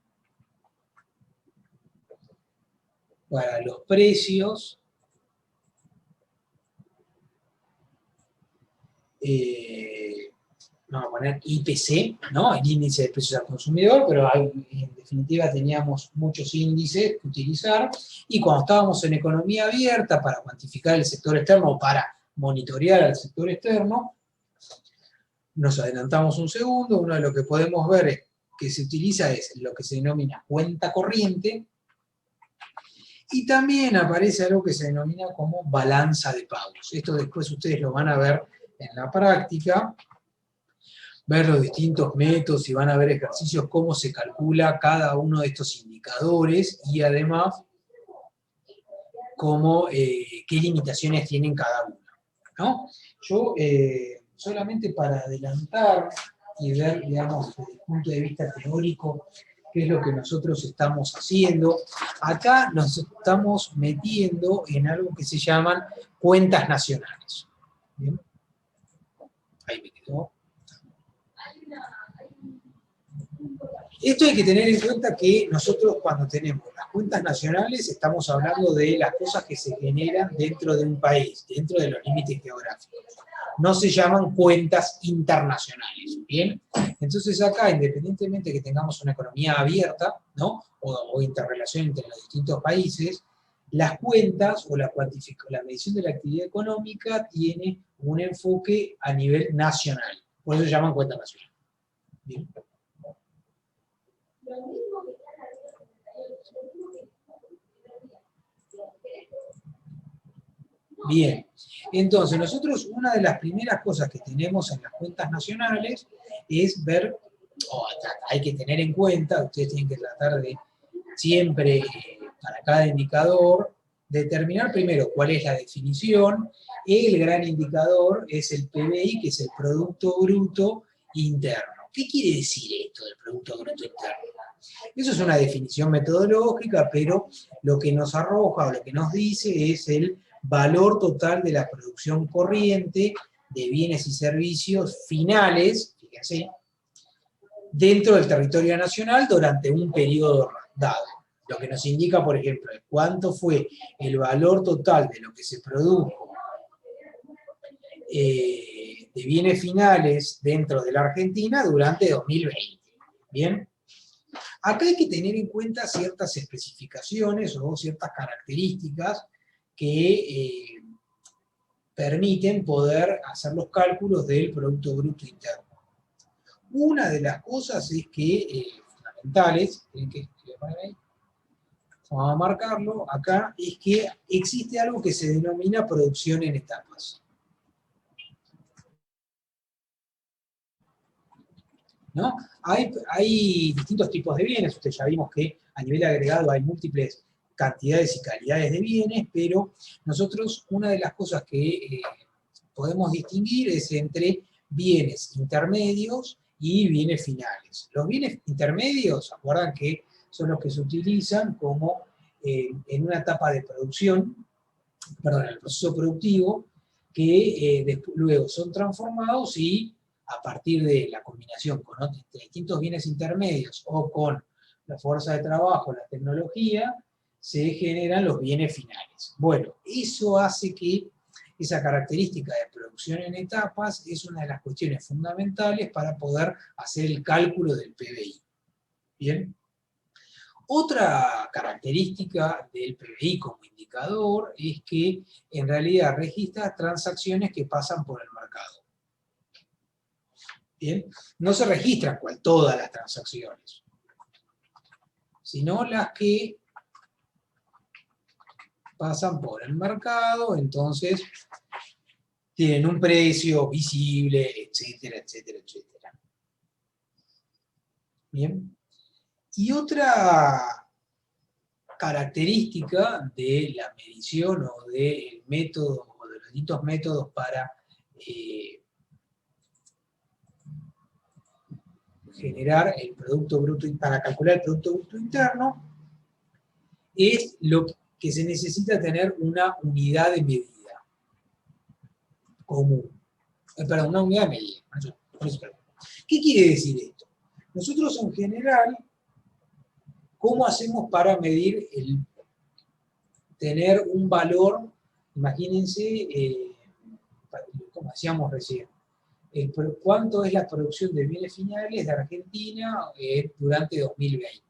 Para los precios, vamos a poner IPC, ¿no? El índice de precios al consumidor, pero en definitiva teníamos muchos índices que utilizar, y cuando estábamos en economía abierta para cuantificar el sector externo o para monitorear al sector externo, nos adelantamos un segundo. Uno de lo que podemos ver que se utiliza es lo que se denomina cuenta corriente, y también aparece algo que se denomina como balanza de pagos. Esto después ustedes lo van a ver en la práctica, ver los distintos métodos y van a ver ejercicios cómo se calcula cada uno de estos indicadores y además qué limitaciones tienen cada uno, ¿no? Yo solamente para adelantar y ver, digamos, desde el punto de vista teórico, qué es lo que nosotros estamos haciendo. Acá nos estamos metiendo en algo que se llaman cuentas nacionales. ¿Bien? Ahí me quedó. Esto hay que tener en cuenta que nosotros cuando tenemos las cuentas nacionales estamos hablando de las cosas que se generan dentro de un país, dentro de los límites geográficos. No se llaman cuentas internacionales, ¿bien? Entonces acá, independientemente de que tengamos una economía abierta, ¿no? o interrelación entre los distintos países, las cuentas o la medición de la actividad económica tiene un enfoque a nivel nacional. Por eso se llaman cuentas nacionales. ¿Bien? Bien, entonces nosotros una de las primeras cosas que tenemos en las cuentas nacionales es ver, hay que tener en cuenta, ustedes tienen que tratar de siempre, para cada indicador, determinar primero cuál es la definición. El gran indicador es el PBI, que es el Producto Bruto Interno. ¿Qué quiere decir esto del Producto Bruto Interno? Eso es una definición metodológica, pero lo que nos arroja o lo que nos dice es el valor total de la producción corriente de bienes y servicios finales, fíjense, dentro del territorio nacional durante un periodo dado. Lo que nos indica, por ejemplo, cuánto fue el valor total de lo que se produjo de bienes finales dentro de la Argentina durante 2020. ¿Bien? Acá hay que tener en cuenta ciertas especificaciones o ciertas características que permiten poder hacer los cálculos del Producto Bruto Interno. Una de las cosas es que, fundamentales, vamos a marcarlo acá, es que existe algo que se denomina producción en etapas. ¿No? Hay distintos tipos de bienes, ustedes ya vimos que a nivel agregado hay múltiples cantidades y calidades de bienes, pero nosotros una de las cosas que podemos distinguir es entre bienes intermedios y bienes finales. Los bienes intermedios, acuerdan que son los que se utilizan como en una etapa de producción, perdón, en el proceso productivo, que luego son transformados y a partir de la combinación con distintos bienes intermedios o con la fuerza de trabajo, la tecnología, se generan los bienes finales. Bueno, eso hace que esa característica de producción en etapas es una de las cuestiones fundamentales para poder hacer el cálculo del PBI. ¿Bien? Otra característica del PBI como indicador es que en realidad registra transacciones que pasan por el mercado. ¿Bien? No se registran todas las transacciones, sino las que pasan por el mercado, entonces tienen un precio visible, etcétera, etcétera, etcétera. Bien. Y otra característica de la medición o del método, o de los distintos métodos para generar el Producto Bruto, para calcular el Producto Bruto Interno, es lo que se necesita tener una unidad de medida común. Perdón, una unidad de medida. ¿Qué quiere decir esto? Nosotros en general, ¿cómo hacemos para medir tener un valor? Imagínense, como decíamos recién, cuánto es la producción de bienes finales de Argentina durante 2020.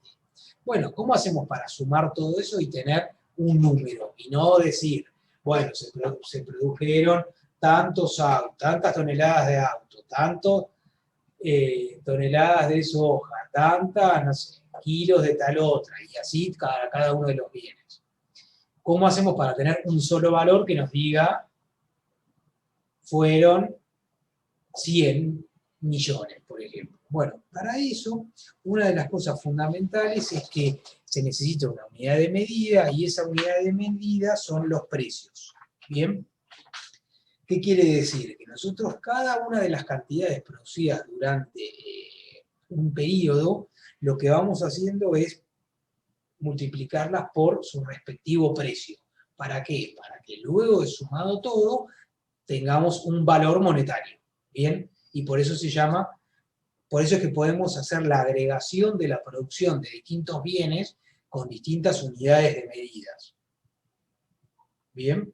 Bueno, ¿cómo hacemos para sumar todo eso y tener un número? Y no decir, bueno, se produjeron tantos autos, tantas toneladas de autos, tantas toneladas de soja, tantas, no sé, kilos de tal otra, y así cada uno de los bienes. ¿Cómo hacemos para tener un solo valor que nos diga fueron 100 millones, por ejemplo? Bueno, para eso, una de las cosas fundamentales es que se necesita una unidad de medida, y esa unidad de medida son los precios. ¿Bien? ¿Qué quiere decir? Que nosotros cada una de las cantidades producidas durante un periodo, lo que vamos haciendo es multiplicarlas por su respectivo precio. ¿Para qué? Para que luego de sumado todo, tengamos un valor monetario. ¿Bien? Y por eso se llama, por eso es que podemos hacer la agregación de la producción de distintos bienes con distintas unidades de medidas. ¿Bien?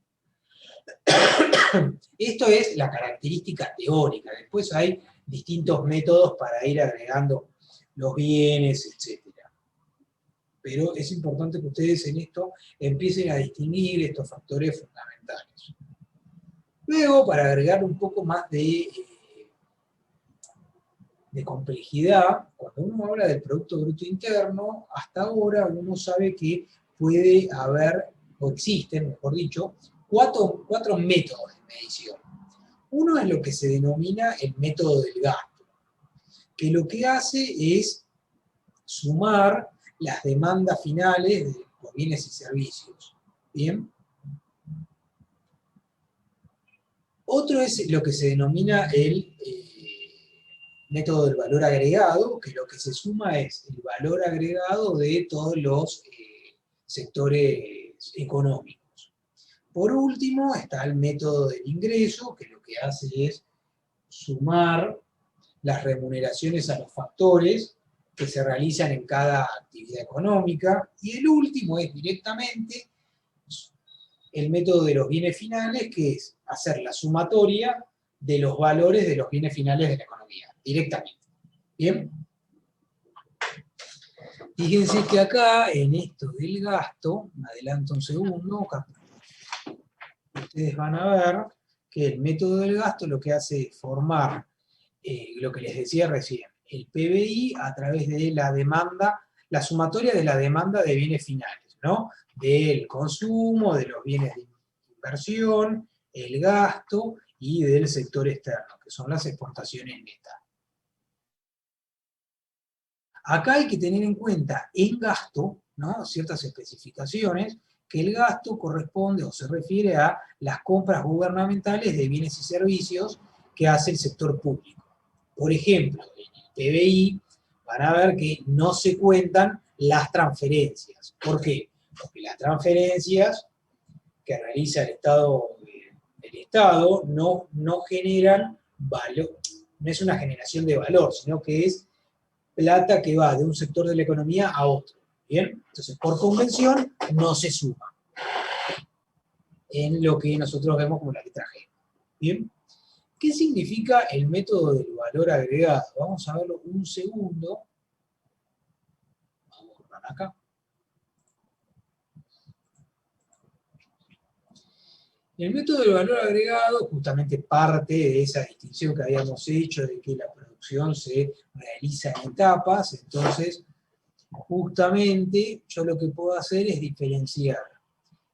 Esto es la característica teórica. Después hay distintos métodos para ir agregando los bienes, etc. Pero es importante que ustedes en esto empiecen a distinguir estos factores fundamentales. Luego, para agregar un poco más de complejidad, cuando uno habla del Producto Bruto Interno, hasta ahora uno sabe que puede haber, o existen, mejor dicho, cuatro métodos de medición. Uno es lo que se denomina el método del gasto, que lo que hace es sumar las demandas finales de los bienes y servicios. ¿Bien? Otro es lo que se denomina el método del valor agregado, que lo que se suma es el valor agregado de todos los sectores económicos. Por último, está el método del ingreso, que lo que hace es sumar las remuneraciones a los factores que se realizan en cada actividad económica. Y el último es directamente el método de los bienes finales, que es hacer la sumatoria de los valores de los bienes finales de la economía, directamente. ¿Bien? Fíjense que acá, en esto del gasto, me adelanto un segundo, ustedes van a ver que el método del gasto lo que hace es formar, lo que les decía recién, el PBI a través de la demanda, la sumatoria de la demanda de bienes finales, ¿no? Del consumo, de los bienes de inversión, el gasto y del sector externo, que son las exportaciones netas. Acá hay que tener en cuenta en gasto, ¿no? Ciertas especificaciones, que el gasto corresponde o se refiere a las compras gubernamentales de bienes y servicios que hace el sector público. Por ejemplo, en el PBI van a ver que no se cuentan las transferencias. ¿Por qué? Porque las transferencias que realiza el Estado no generan valor, no es una generación de valor, sino que es plata que va de un sector de la economía a otro. ¿Bien? Entonces, por convención, no se suma en lo que nosotros vemos como la letra G. ¿Bien? ¿Qué significa el método del valor agregado? Vamos a verlo un segundo. Vamos a borrar acá. El método del valor agregado justamente parte de esa distinción que habíamos hecho de que la producción se realiza en etapas. Entonces, justamente yo lo que puedo hacer es diferenciar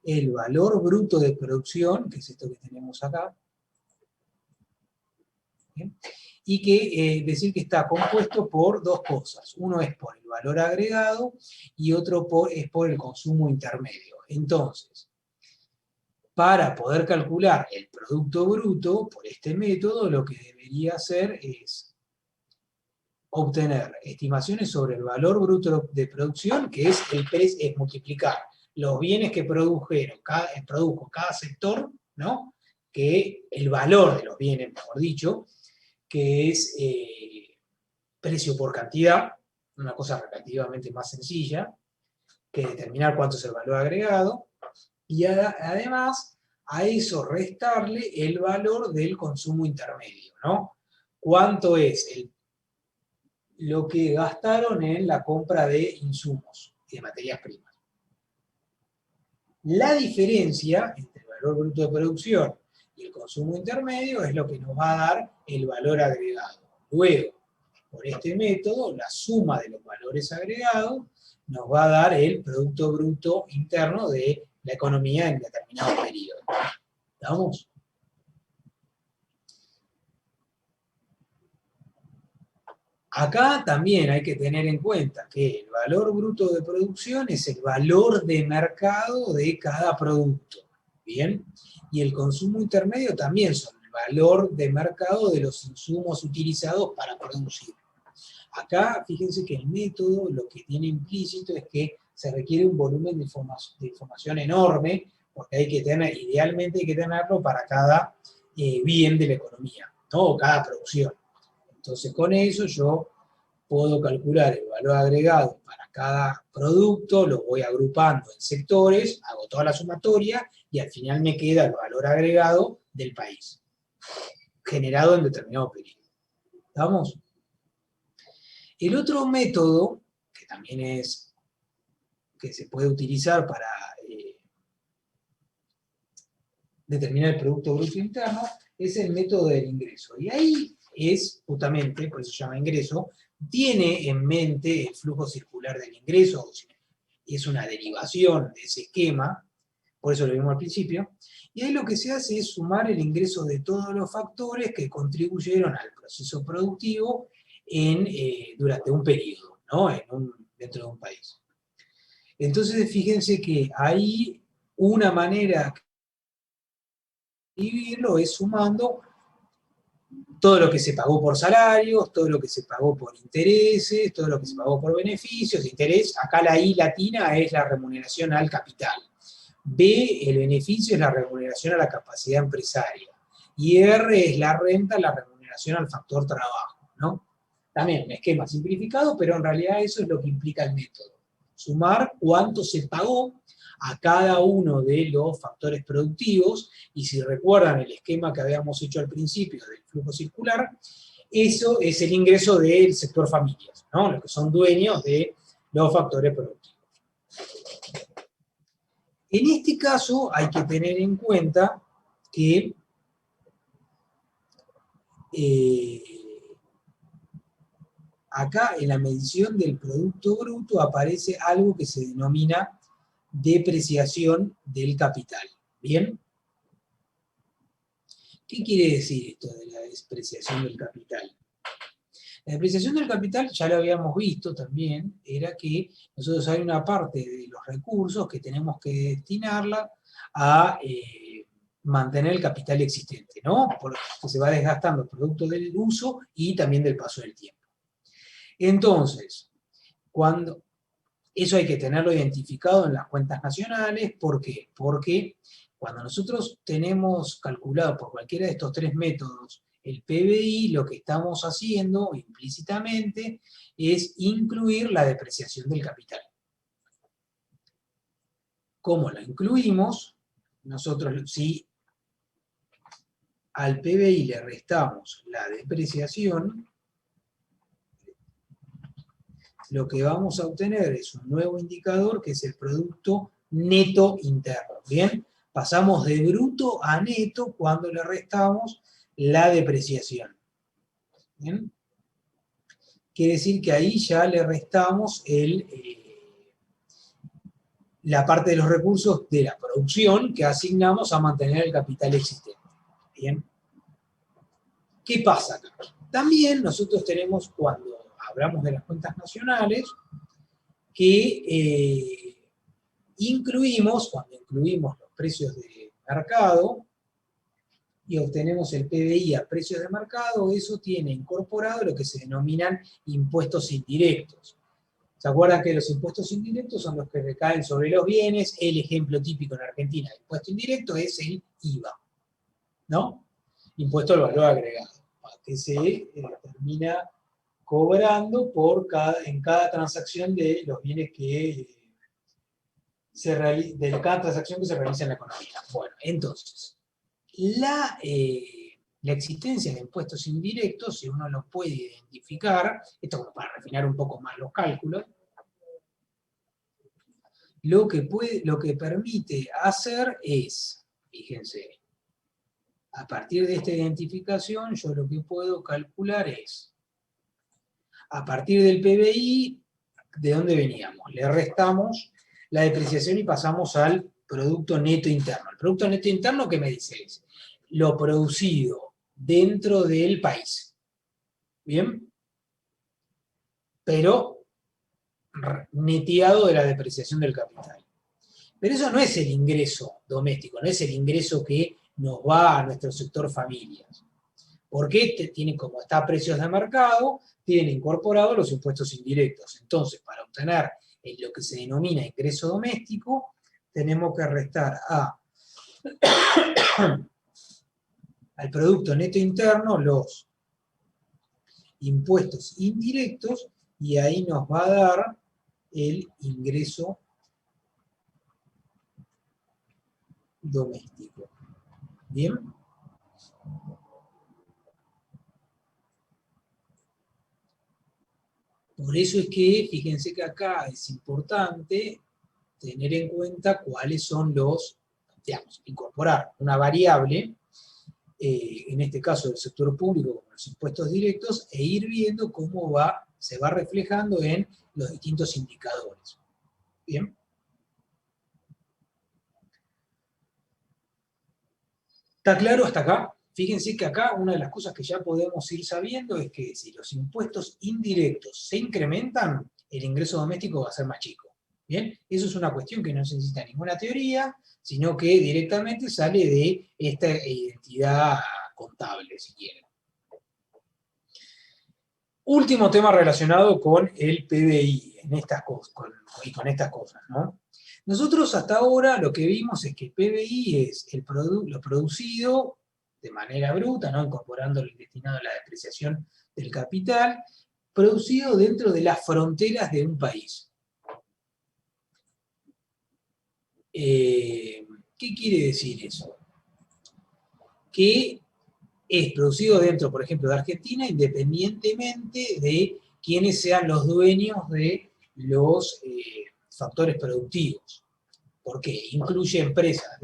el valor bruto de producción, que es esto que tenemos acá, ¿bien? Y que decir que está compuesto por dos cosas. Uno es por el valor agregado y otro es por el consumo intermedio. Entonces, para poder calcular el producto bruto por este método, lo que debería hacer es obtener estimaciones sobre el valor bruto de producción, que es multiplicar los bienes que produjo cada sector, ¿no? Que el valor de los bienes, mejor dicho, que es precio por cantidad, una cosa relativamente más sencilla, que determinar cuánto es el valor agregado, y además a eso restarle el valor del consumo intermedio, ¿no? ¿Cuánto es lo que gastaron en la compra de insumos y de materias primas? La diferencia entre el valor bruto de producción y el consumo intermedio es lo que nos va a dar el valor agregado. Luego, por este método, la suma de los valores agregados nos va a dar el Producto Bruto Interno de la economía en determinado periodo. ¿Estamos? Acá también hay que tener en cuenta que el valor bruto de producción es el valor de mercado de cada producto, ¿bien? Y el consumo intermedio también son el valor de mercado de los insumos utilizados para producir. Acá, fíjense que el método lo que tiene implícito es que se requiere un volumen de información enorme, porque idealmente hay que tenerlo para cada bien de la economía, ¿no? O cada producción. Entonces con eso yo puedo calcular el valor agregado para cada producto, lo voy agrupando en sectores, hago toda la sumatoria y al final me queda el valor agregado del país, generado en determinado periodo. ¿Estamos? El otro método, que también es, que se puede utilizar para determinar el Producto Bruto Interno, es el método del ingreso. Y ahí es, justamente, por eso se llama ingreso, tiene en mente el flujo circular del ingreso, y es una derivación de ese esquema, por eso lo vimos al principio, y ahí lo que se hace es sumar el ingreso de todos los factores que contribuyeron al proceso productivo durante un periodo, ¿no? Dentro de un país. Entonces, fíjense que hay una manera de dividirlo es sumando todo lo que se pagó por salarios, todo lo que se pagó por intereses, todo lo que se pagó por beneficios, interés, acá la I latina es la remuneración al capital. B, el beneficio es la remuneración a la capacidad empresaria. Y R es la renta, la remuneración al factor trabajo, ¿no? También un esquema simplificado, pero en realidad eso es lo que implica el método. Sumar cuánto se pagó a cada uno de los factores productivos, y si recuerdan el esquema que habíamos hecho al principio del flujo circular, eso es el ingreso del sector familias, ¿no? Los que son dueños de los factores productivos. En este caso hay que tener en cuenta que acá en la medición del Producto Bruto aparece algo que se denomina depreciación del capital. ¿Bien? ¿Qué quiere decir esto de la depreciación del capital? La depreciación del capital, ya lo habíamos visto también, era que nosotros hay una parte de los recursos que tenemos que destinarla a mantener el capital existente, ¿no? Porque se va desgastando producto del uso y también del paso del tiempo. Entonces, eso hay que tenerlo identificado en las cuentas nacionales. ¿Por qué? Porque cuando nosotros tenemos calculado por cualquiera de estos tres métodos el PBI, lo que estamos haciendo implícitamente es incluir la depreciación del capital. ¿Cómo la incluimos? Nosotros, si al PBI le restamos la depreciación, lo que vamos a obtener es un nuevo indicador que es el Producto Neto Interno. ¿Bien? Pasamos de bruto a neto cuando le restamos la depreciación. ¿Bien? Quiere decir que ahí ya le restamos la parte de los recursos de la producción que asignamos a mantener el capital existente. ¿Bien? ¿Qué pasa acá? También nosotros tenemos, cuando hablamos de las cuentas nacionales, que cuando incluimos los precios de mercado y obtenemos el PBI a precios de mercado, eso tiene incorporado lo que se denominan impuestos indirectos. ¿Se acuerdan que los impuestos indirectos son los que recaen sobre los bienes? El ejemplo típico en Argentina de impuesto indirecto es el IVA, ¿no? Impuesto al valor agregado, que se termina cobrando en cada transacción de los bienes de cada transacción que se realiza en la economía. Bueno, entonces, la existencia de impuestos indirectos, si uno los puede identificar, esto como para refinar un poco más los cálculos, lo que permite hacer es, fíjense, a partir de esta identificación, yo lo que puedo calcular es, a partir del PBI, ¿de dónde veníamos? Le restamos la depreciación y pasamos al Producto Neto Interno. El Producto Neto Interno, ¿qué me dice? Es lo producido dentro del país. ¿Bien? Pero neteado de la depreciación del capital. Pero eso no es el ingreso doméstico, no es el ingreso que nos va a nuestro sector familias. Porque como está a precios de mercado, tiene incorporados los impuestos indirectos. Entonces, para obtener lo que se denomina ingreso doméstico, tenemos que restar al Producto Neto Interno los impuestos indirectos, y ahí nos va a dar el ingreso doméstico. ¿Bien? Por eso es que, fíjense que acá es importante tener en cuenta cuáles son los, digamos, incorporar una variable, en este caso del sector público, como los impuestos directos, e ir viendo cómo se va reflejando en los distintos indicadores. ¿Bien? ¿Está claro hasta acá? Fíjense que acá una de las cosas que ya podemos ir sabiendo es que si los impuestos indirectos se incrementan, el ingreso doméstico va a ser más chico. ¿Bien? Eso es una cuestión que no necesita ninguna teoría, sino que directamente sale de esta identidad contable, si quieren. Último tema relacionado con el PBI, con estas cosas, ¿no? Nosotros hasta ahora lo que vimos es que el PBI es lo producido de manera bruta, ¿no? Incorporando el destinado a la depreciación del capital, producido dentro de las fronteras de un país. ¿Qué quiere decir eso? Que es producido dentro, por ejemplo, de Argentina, independientemente de quiénes sean los dueños de los factores productivos. Porque incluye empresas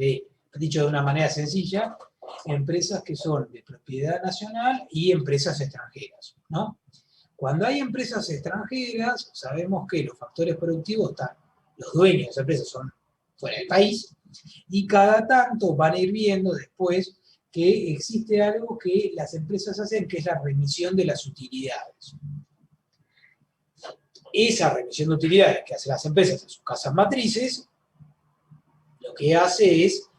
dicho de una manera sencilla, empresas que son de propiedad nacional y empresas extranjeras, ¿no? Cuando hay empresas extranjeras, sabemos que los factores productivos los dueños de esas empresas son fuera del país, y cada tanto van a ir viendo después que existe algo que las empresas hacen, que es la remisión de las utilidades. Esa remisión de utilidades que hacen las empresas en sus casas matrices, lo que hace es,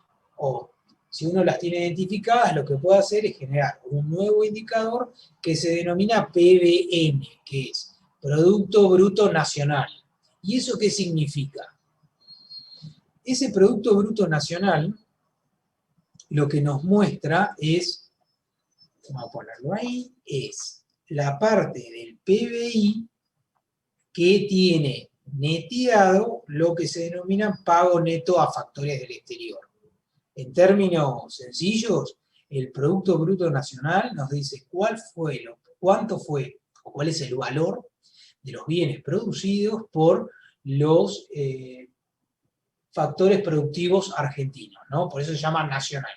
si uno las tiene identificadas, lo que puede hacer es generar un nuevo indicador que se denomina PBN, que es Producto Bruto Nacional. ¿Y eso qué significa? Ese Producto Bruto Nacional lo que nos muestra es, vamos a ponerlo ahí, es la parte del PBI que tiene neteado lo que se denomina pago neto a factores del exterior. En términos sencillos, el Producto Bruto Nacional nos dice cuánto fue, o cuál es el valor de los bienes producidos por los factores productivos argentinos, ¿no? Por eso se llama nacional.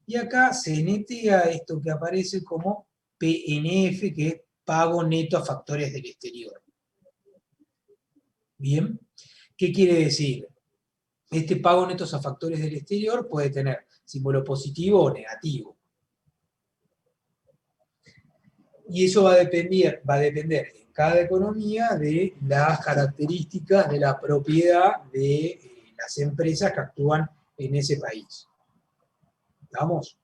Y acá se netea esto que aparece como PNF, que es pago neto a factores del exterior. ¿Bien? ¿Qué quiere decir? Este pago neto a factores del exterior puede tener símbolo positivo o negativo. Y eso va a depender en cada economía de las características de la propiedad de las empresas que actúan en ese país. ¿Estamos?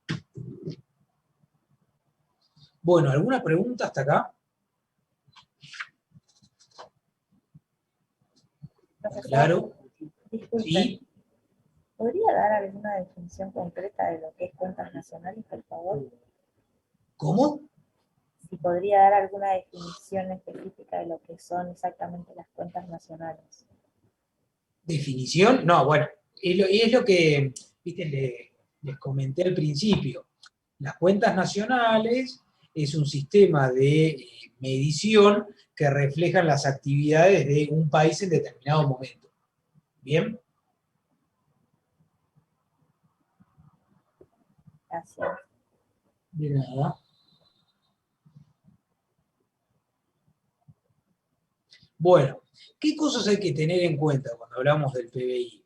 Bueno, ¿alguna pregunta hasta acá? Profesor, Claro. disculpe, ¿Sí? ¿podría dar alguna definición concreta de lo que es cuentas nacionales, por favor? ¿Cómo? Si podría dar alguna definición específica de lo que son exactamente las cuentas nacionales. ¿Definición? No, bueno, es lo que, viste, les comenté al principio. Las cuentas nacionales es un sistema de medición que reflejan las actividades de un país en determinado momento. ¿Bien? Gracias. De nada. Bueno, ¿qué cosas hay que tener en cuenta cuando hablamos del PBI?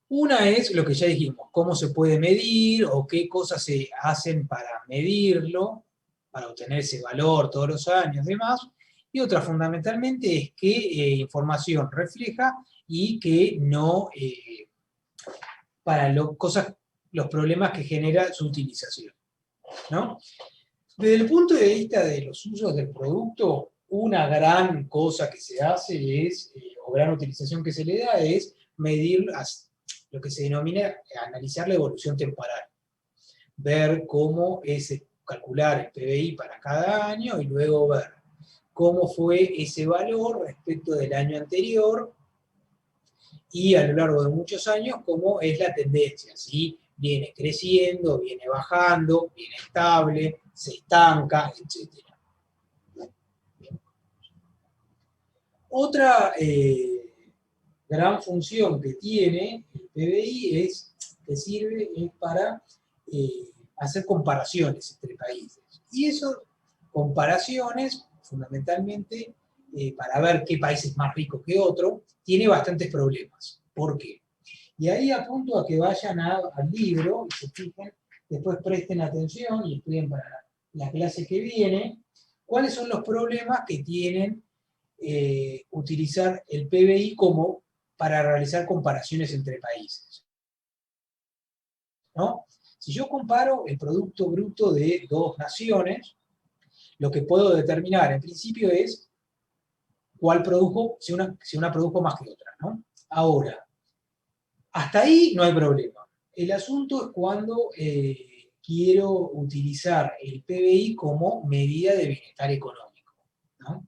Una es lo que ya dijimos, cómo se puede medir o qué cosas se hacen para medirlo, para obtener ese valor todos los años y demás. Y otra fundamentalmente es qué información refleja y qué no, para los problemas que genera su utilización, ¿no? Desde el punto de vista de los usos del producto, una gran cosa que se hace es, o gran utilización que se le da es medir lo que se denomina analizar la evolución temporal. ver cómo es calcular el PBI para cada año y luego ver cómo fue ese valor respecto del año anterior y a lo largo de muchos años cómo es la tendencia, si viene creciendo, viene bajando, viene estable, se estanca, etc. Otra gran función que tiene el PBI que sirve para hacer comparaciones entre países. Y esas comparaciones, fundamentalmente, para ver qué país es más rico que otro, tiene bastantes problemas. ¿Por qué? Y ahí apunto a que vayan al libro y se fijen, después presten atención y estudien para la clase que viene, cuáles son los problemas que tienen utilizar el PBI como para realizar comparaciones entre países. ¿No? Si yo comparo el Producto Bruto de dos naciones, lo que puedo determinar en principio es cuál produjo, si una produjo más que otra, ¿no? Ahora, hasta ahí no hay problema. El asunto es cuando quiero utilizar el PBI como medida de bienestar económico, ¿no?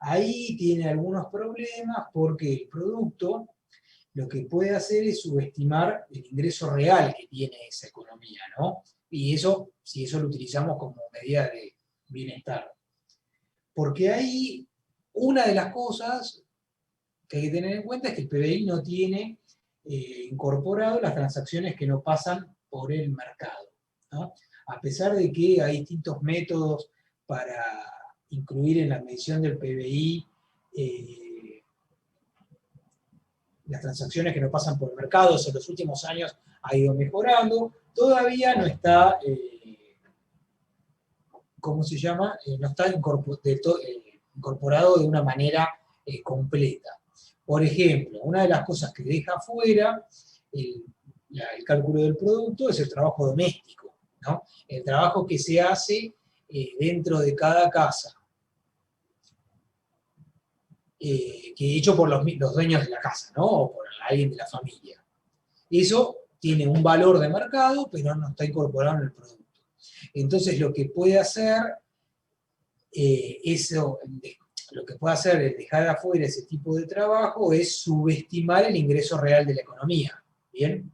Ahí tiene algunos problemas porque el producto lo que puede hacer es subestimar el ingreso real que tiene esa economía, ¿no? Y eso, si eso lo utilizamos como medida de bienestar. Porque ahí, una de las cosas que hay que tener en cuenta es que el PBI no tiene incorporado las transacciones que no pasan por el mercado, ¿no? A pesar de que hay distintos métodos para incluir en la medición del PBI las transacciones que no pasan por el mercado, eso en los últimos años ha ido mejorando, todavía no está, ¿cómo se llama? No está incorporado de una manera completa. Por ejemplo, una de las cosas que deja fuera el cálculo del producto es el trabajo doméstico, ¿no? El trabajo que se hace dentro de cada casa, que hecho por los dueños de la casa, ¿no? O por alguien de la familia. Eso tiene un valor de mercado, pero no está incorporado en el producto. Entonces lo que puede hacer lo que puede hacer es dejar afuera ese tipo de trabajo es subestimar el ingreso real de la economía. ¿Bien?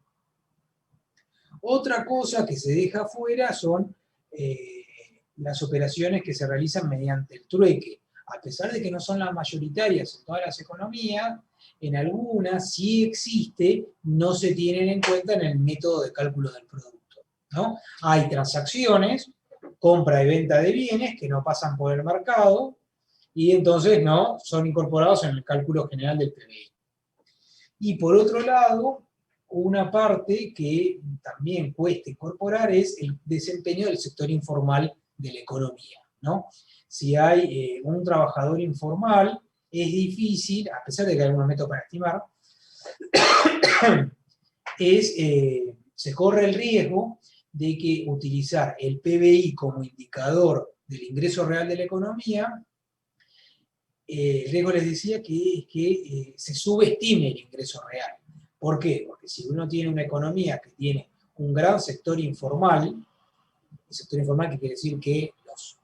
Otra cosa que se deja afuera son las operaciones que se realizan mediante el trueque. A pesar de que no son las mayoritarias en todas las economías, en algunas sí existe, no se tienen en cuenta en el método de cálculo del producto, ¿no? Hay transacciones, compra y venta de bienes que no pasan por el mercado y entonces no son incorporados en el cálculo general del PBI. Y por otro lado, una parte que también cuesta incorporar es el desempeño del sector informal de la economía, ¿no? Si hay un trabajador informal, es difícil, a pesar de que hay algunos métodos para estimar, se corre el riesgo de que utilizar el PBI como indicador del ingreso real de la economía, el riesgo les decía que es que se subestime el ingreso real. ¿Por qué? Porque si uno tiene una economía que tiene un gran sector informal, el sector informal que quiere decir que las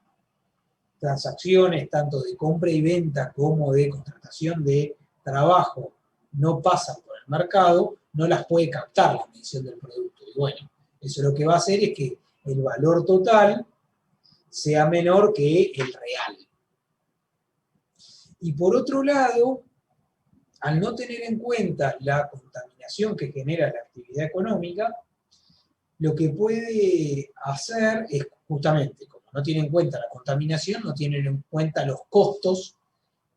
transacciones tanto de compra y venta como de contratación de trabajo no pasan por el mercado, no las puede captar la medición del producto. Y bueno, eso lo que va a hacer es que el valor total sea menor que el real. Y por otro lado, al no tener en cuenta la contaminación que genera la actividad económica, lo que puede hacer es justamente, como no tiene en cuenta la contaminación, no tiene en cuenta los costos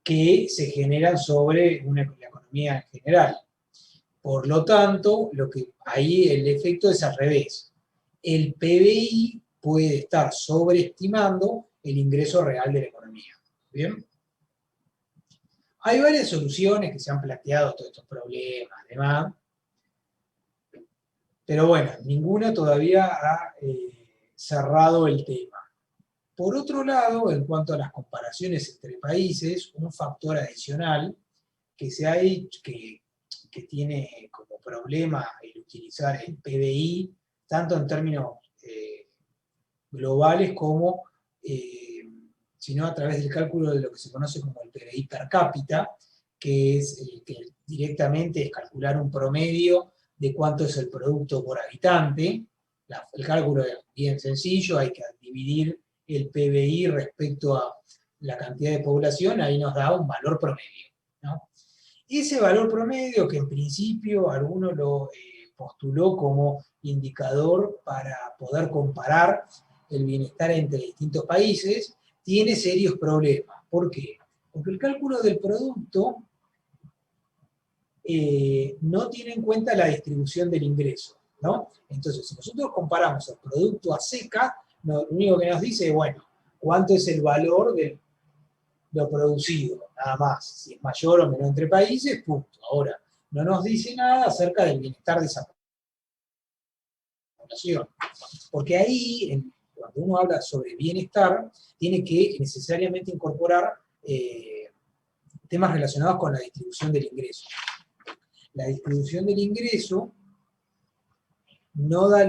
que se generan sobre la economía en general. Por lo tanto, ahí el efecto es al revés. El PBI puede estar sobreestimando el ingreso real de la economía. ¿Bien? Hay varias soluciones que se han planteado todos estos problemas, además, pero bueno, ninguna todavía ha cerrado el tema. Por otro lado, en cuanto a las comparaciones entre países, un factor adicional que se ha hecho, que tiene como problema el utilizar el PBI, tanto en términos globales como, sino a través del cálculo de lo que se conoce como el PBI per cápita, que directamente es calcular un promedio de cuánto es el producto por habitante. El cálculo es bien sencillo, hay que dividir el PBI respecto a la cantidad de población, ahí nos da un valor promedio, ¿no? Ese valor promedio, que en principio alguno lo postuló como indicador para poder comparar el bienestar entre distintos países, tiene serios problemas. ¿Por qué? Porque el cálculo del producto no tiene en cuenta la distribución del ingreso, ¿no? Entonces, si nosotros comparamos el producto a seca, lo único que nos dice es, bueno, cuánto es el valor de lo producido, nada más. Si es mayor o menor entre países, punto. Ahora, no nos dice nada acerca del bienestar de esa población. Porque ahí, cuando uno habla sobre bienestar, tiene que necesariamente incorporar temas relacionados con la distribución del ingreso. La distribución del ingreso no da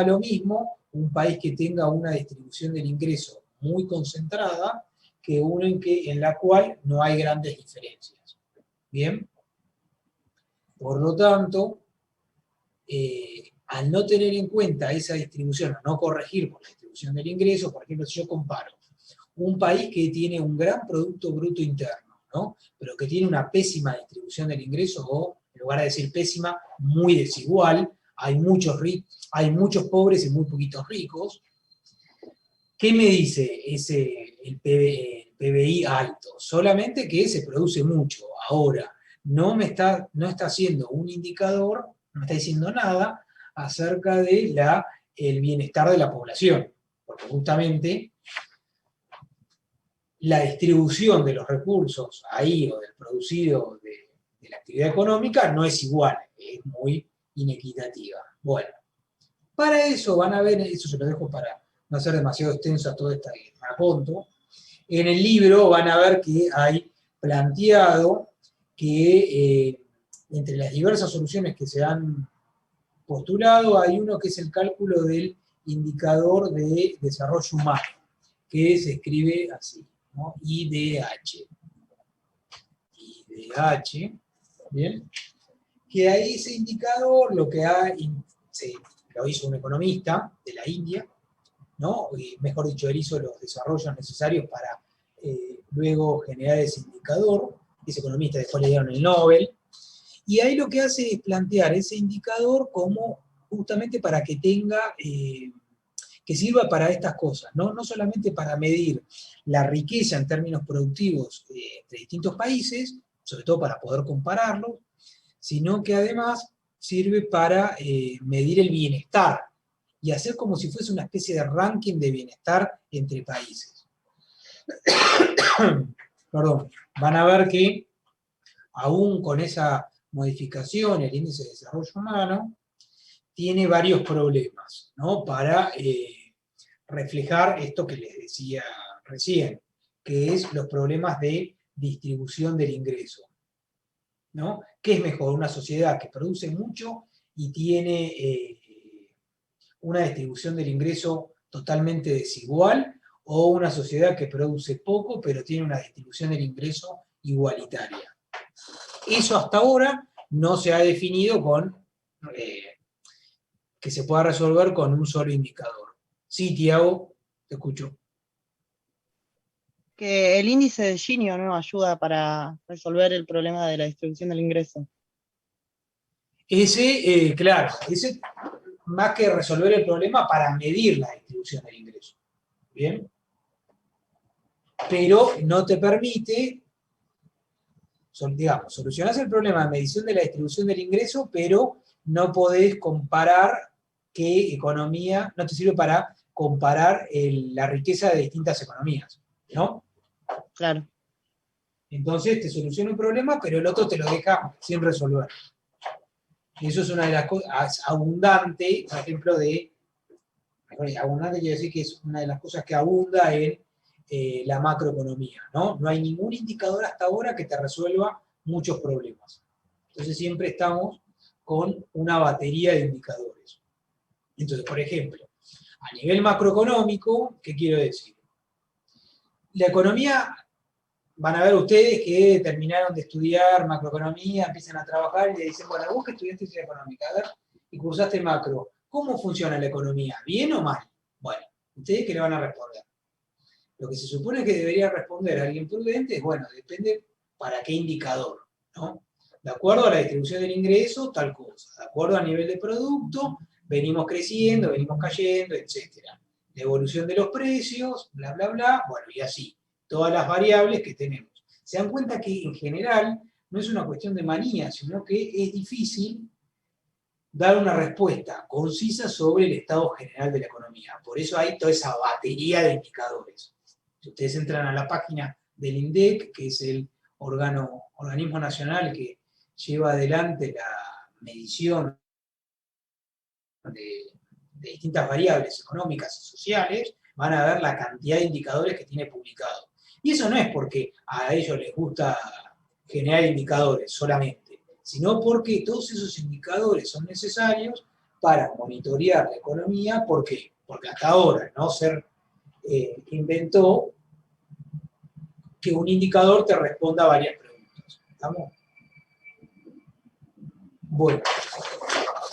lo mismo un país que tenga una distribución del ingreso muy concentrada que uno en la cual no hay grandes diferencias. ¿Bien? Por lo tanto, al no tener en cuenta esa distribución, o no corregir por la distribución del ingreso, por ejemplo, si yo comparo un país que tiene un gran Producto Bruto Interno, ¿no? Pero que tiene una pésima distribución del ingreso, o en lugar de decir pésima, muy desigual, hay muchos pobres y muy poquitos ricos. ¿Qué me dice el PBI alto? Solamente que se produce mucho. Ahora, no está haciendo un indicador, no está diciendo nada acerca de el bienestar de la población, porque justamente la distribución de los recursos ahí, o del producido de la actividad económica, no es igual, es muy inequitativa. Bueno, para eso van a ver, eso se lo dejo para no hacer demasiado extenso a todo este raconto. En el libro van a ver que hay planteado que entre las diversas soluciones que se han postulado, hay uno que es el cálculo del indicador de desarrollo humano, que se escribe así, ¿no? IDH. IDH, ¿bien? Que ahí ese indicador lo hizo un economista de la India, ¿no? Mejor dicho, él hizo los desarrollos necesarios para luego generar ese indicador. Ese economista después le dieron el Nobel. Y ahí lo que hace es plantear ese indicador como justamente para que que sirva para estas cosas, ¿no? No solamente para medir la riqueza en términos productivos entre distintos países, sobre todo para poder compararlos, sino que además sirve para medir el bienestar y hacer como si fuese una especie de ranking de bienestar entre países. Perdón, van a ver que aún con esa modificación, el índice de desarrollo humano tiene varios problemas, ¿no? Para reflejar esto que les decía recién, que es los problemas de distribución del ingreso, ¿no? ¿Qué es mejor? Una sociedad que produce mucho y tiene una distribución del ingreso totalmente desigual, o una sociedad que produce poco pero tiene una distribución del ingreso igualitaria. Eso hasta ahora no se ha definido que se pueda resolver con un solo indicador. Sí, Tiago, te escucho. Que el índice de Gini, ¿no?, ayuda para resolver el problema de la distribución del ingreso. Claro, ese más que resolver el problema, para medir la distribución del ingreso. ¿Bien? Pero no te permite, digamos, solucionás el problema de medición de la distribución del ingreso, pero no podés comparar qué economía, no te sirve para comparar la riqueza de distintas economías, ¿no? Claro. Entonces te soluciona un problema, pero el otro te lo deja sin resolver. Eso es una de las cosas, abundante, por ejemplo, abundante quiere decir que es una de las cosas que abunda en la macroeconomía, ¿no? No hay ningún indicador hasta ahora que te resuelva muchos problemas. Entonces siempre estamos con una batería de indicadores. Entonces, por ejemplo, A nivel macroeconómico, ¿qué quiero decir? La economía, van a ver ustedes que terminaron de estudiar macroeconomía, empiezan a trabajar y le dicen, bueno, vos que estudiaste ciencia económica, a ver, y cursaste macro, ¿cómo funciona la economía? ¿Bien o mal? Bueno, ¿ustedes qué le van a responder? Lo que se supone que debería responder alguien prudente es, bueno, depende para qué indicador, ¿no? De acuerdo a la distribución del ingreso, tal cosa. De acuerdo al nivel de producto, venimos creciendo, venimos cayendo, etc. La evolución de los precios, bla, bla, bla, bueno, y así. Todas las variables que tenemos. Se dan cuenta que en general no es una cuestión de manía, sino que es difícil dar una respuesta concisa sobre el estado general de la economía. Por eso hay toda esa batería de indicadores. Si ustedes entran a la página del INDEC, que es el organismo nacional que lleva adelante la medición de distintas variables económicas y sociales, van a ver la cantidad de indicadores que tiene publicado. Y eso no es porque a ellos les gusta generar indicadores solamente, sino porque todos esos indicadores son necesarios para monitorear la economía. ¿Por qué? Porque hasta ahora no se inventó que un indicador te responda a varias preguntas. ¿Estamos? Bueno,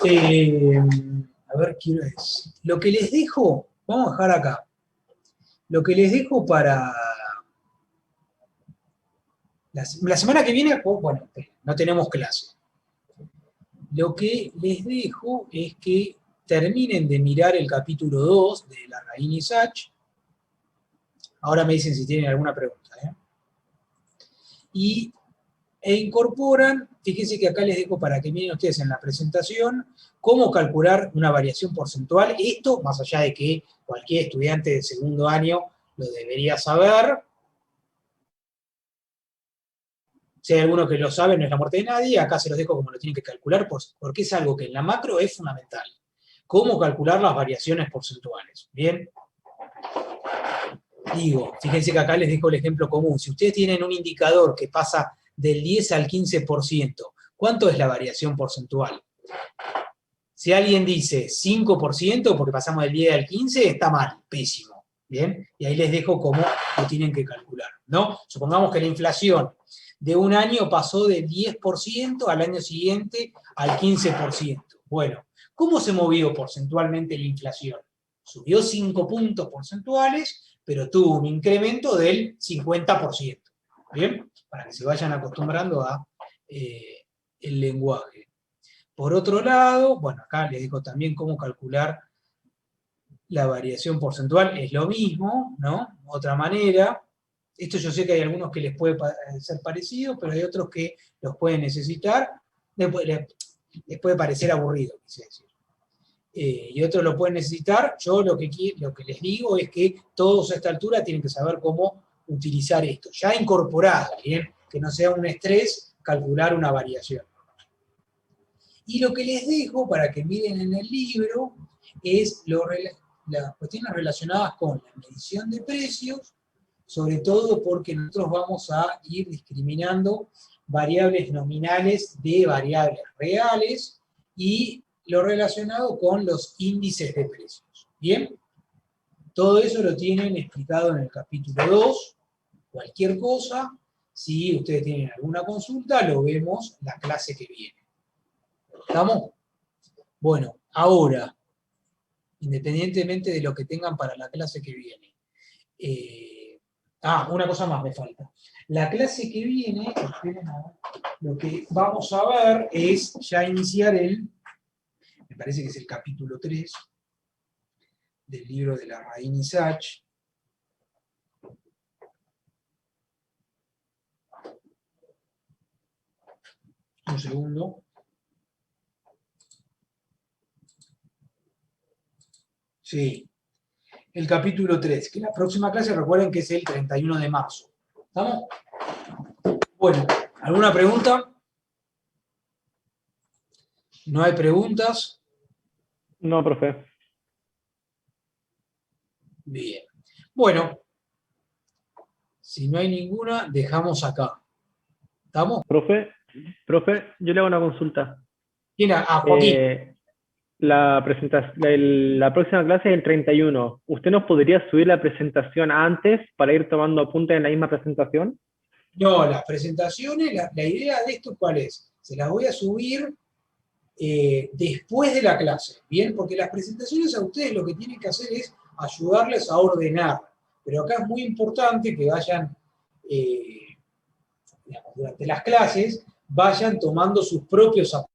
a ver, quiero decir. Lo que les dejo, vamos a dejar acá. Lo que les dejo para la semana que viene, bueno, no tenemos clase. Lo que les dejo es que terminen de mirar el capítulo 2 de Larraín y Sachs. Ahora me dicen si tienen alguna pregunta. E incorporan, fíjense que acá les dejo para que miren ustedes en la presentación, cómo calcular una variación porcentual. Esto, más allá de que cualquier estudiante de segundo año lo debería saber. Si hay alguno que lo sabe, no es la muerte de nadie. Acá se los dejo como lo tienen que calcular, porque es algo que en la macro es fundamental. Cómo calcular las variaciones porcentuales. ¿Bien? Digo, fíjense que acá les dejo el ejemplo común. Si ustedes tienen un indicador que pasa del 10 al 15%, ¿cuánto es la variación porcentual? Si alguien dice 5%, porque pasamos del 10 al 15, está mal, pésimo. ¿Bien? Y ahí les dejo cómo lo tienen que calcular, ¿no? Supongamos que la inflación de un año pasó del 10% al año siguiente al 15%. Bueno, ¿cómo se movió porcentualmente la inflación? Subió 5 puntos porcentuales, pero tuvo un incremento del 50%. ¿Bien? Para que se vayan acostumbrando a el lenguaje. Por otro lado, bueno, acá les digo también cómo calcular la variación porcentual, es lo mismo, ¿no? Otra manera. Esto yo sé que hay algunos que les puede ser parecido, pero hay otros que los pueden necesitar. Les puede parecer aburrido, quise decir. Y otros lo pueden necesitar. Yo lo que les digo es que todos a esta altura tienen que saber cómo utilizar esto, ya incorporado, ¿bien? Que no sea un estrés calcular una variación. Y lo que les dejo para que miren en el libro es las cuestiones relacionadas con la medición de precios, sobre todo porque nosotros vamos a ir discriminando variables nominales de variables reales y lo relacionado con los índices de precios. ¿Bien? Todo eso lo tienen explicado en el capítulo 2. Cualquier cosa, si ustedes tienen alguna consulta, lo vemos la clase que viene. ¿Estamos? Bueno, ahora, independientemente de lo que tengan para la clase que viene. Una cosa más me falta. La clase que viene, lo que vamos a ver es ya iniciar me parece que es el capítulo 3 del libro de Larraín y Sachs. Un segundo. Sí, el capítulo 3, que la próxima clase recuerden que es el 31 de marzo. ¿Estamos? Bueno, ¿alguna pregunta? ¿No hay preguntas? No, profe. Bien. Bueno, si no hay ninguna, dejamos acá. ¿Estamos? Profe, yo le hago una consulta. ¿Quién? Joaquín. La próxima clase es el 31. ¿Usted nos podría subir la presentación antes para ir tomando apuntes en la misma presentación? No, las presentaciones, la idea de esto, ¿cuál es? Se las voy a subir después de la clase, ¿bien? Porque las presentaciones a ustedes lo que tienen que hacer es ayudarles a ordenar. Pero acá es muy importante que vayan, digamos, durante las clases, vayan tomando sus propios apuntes.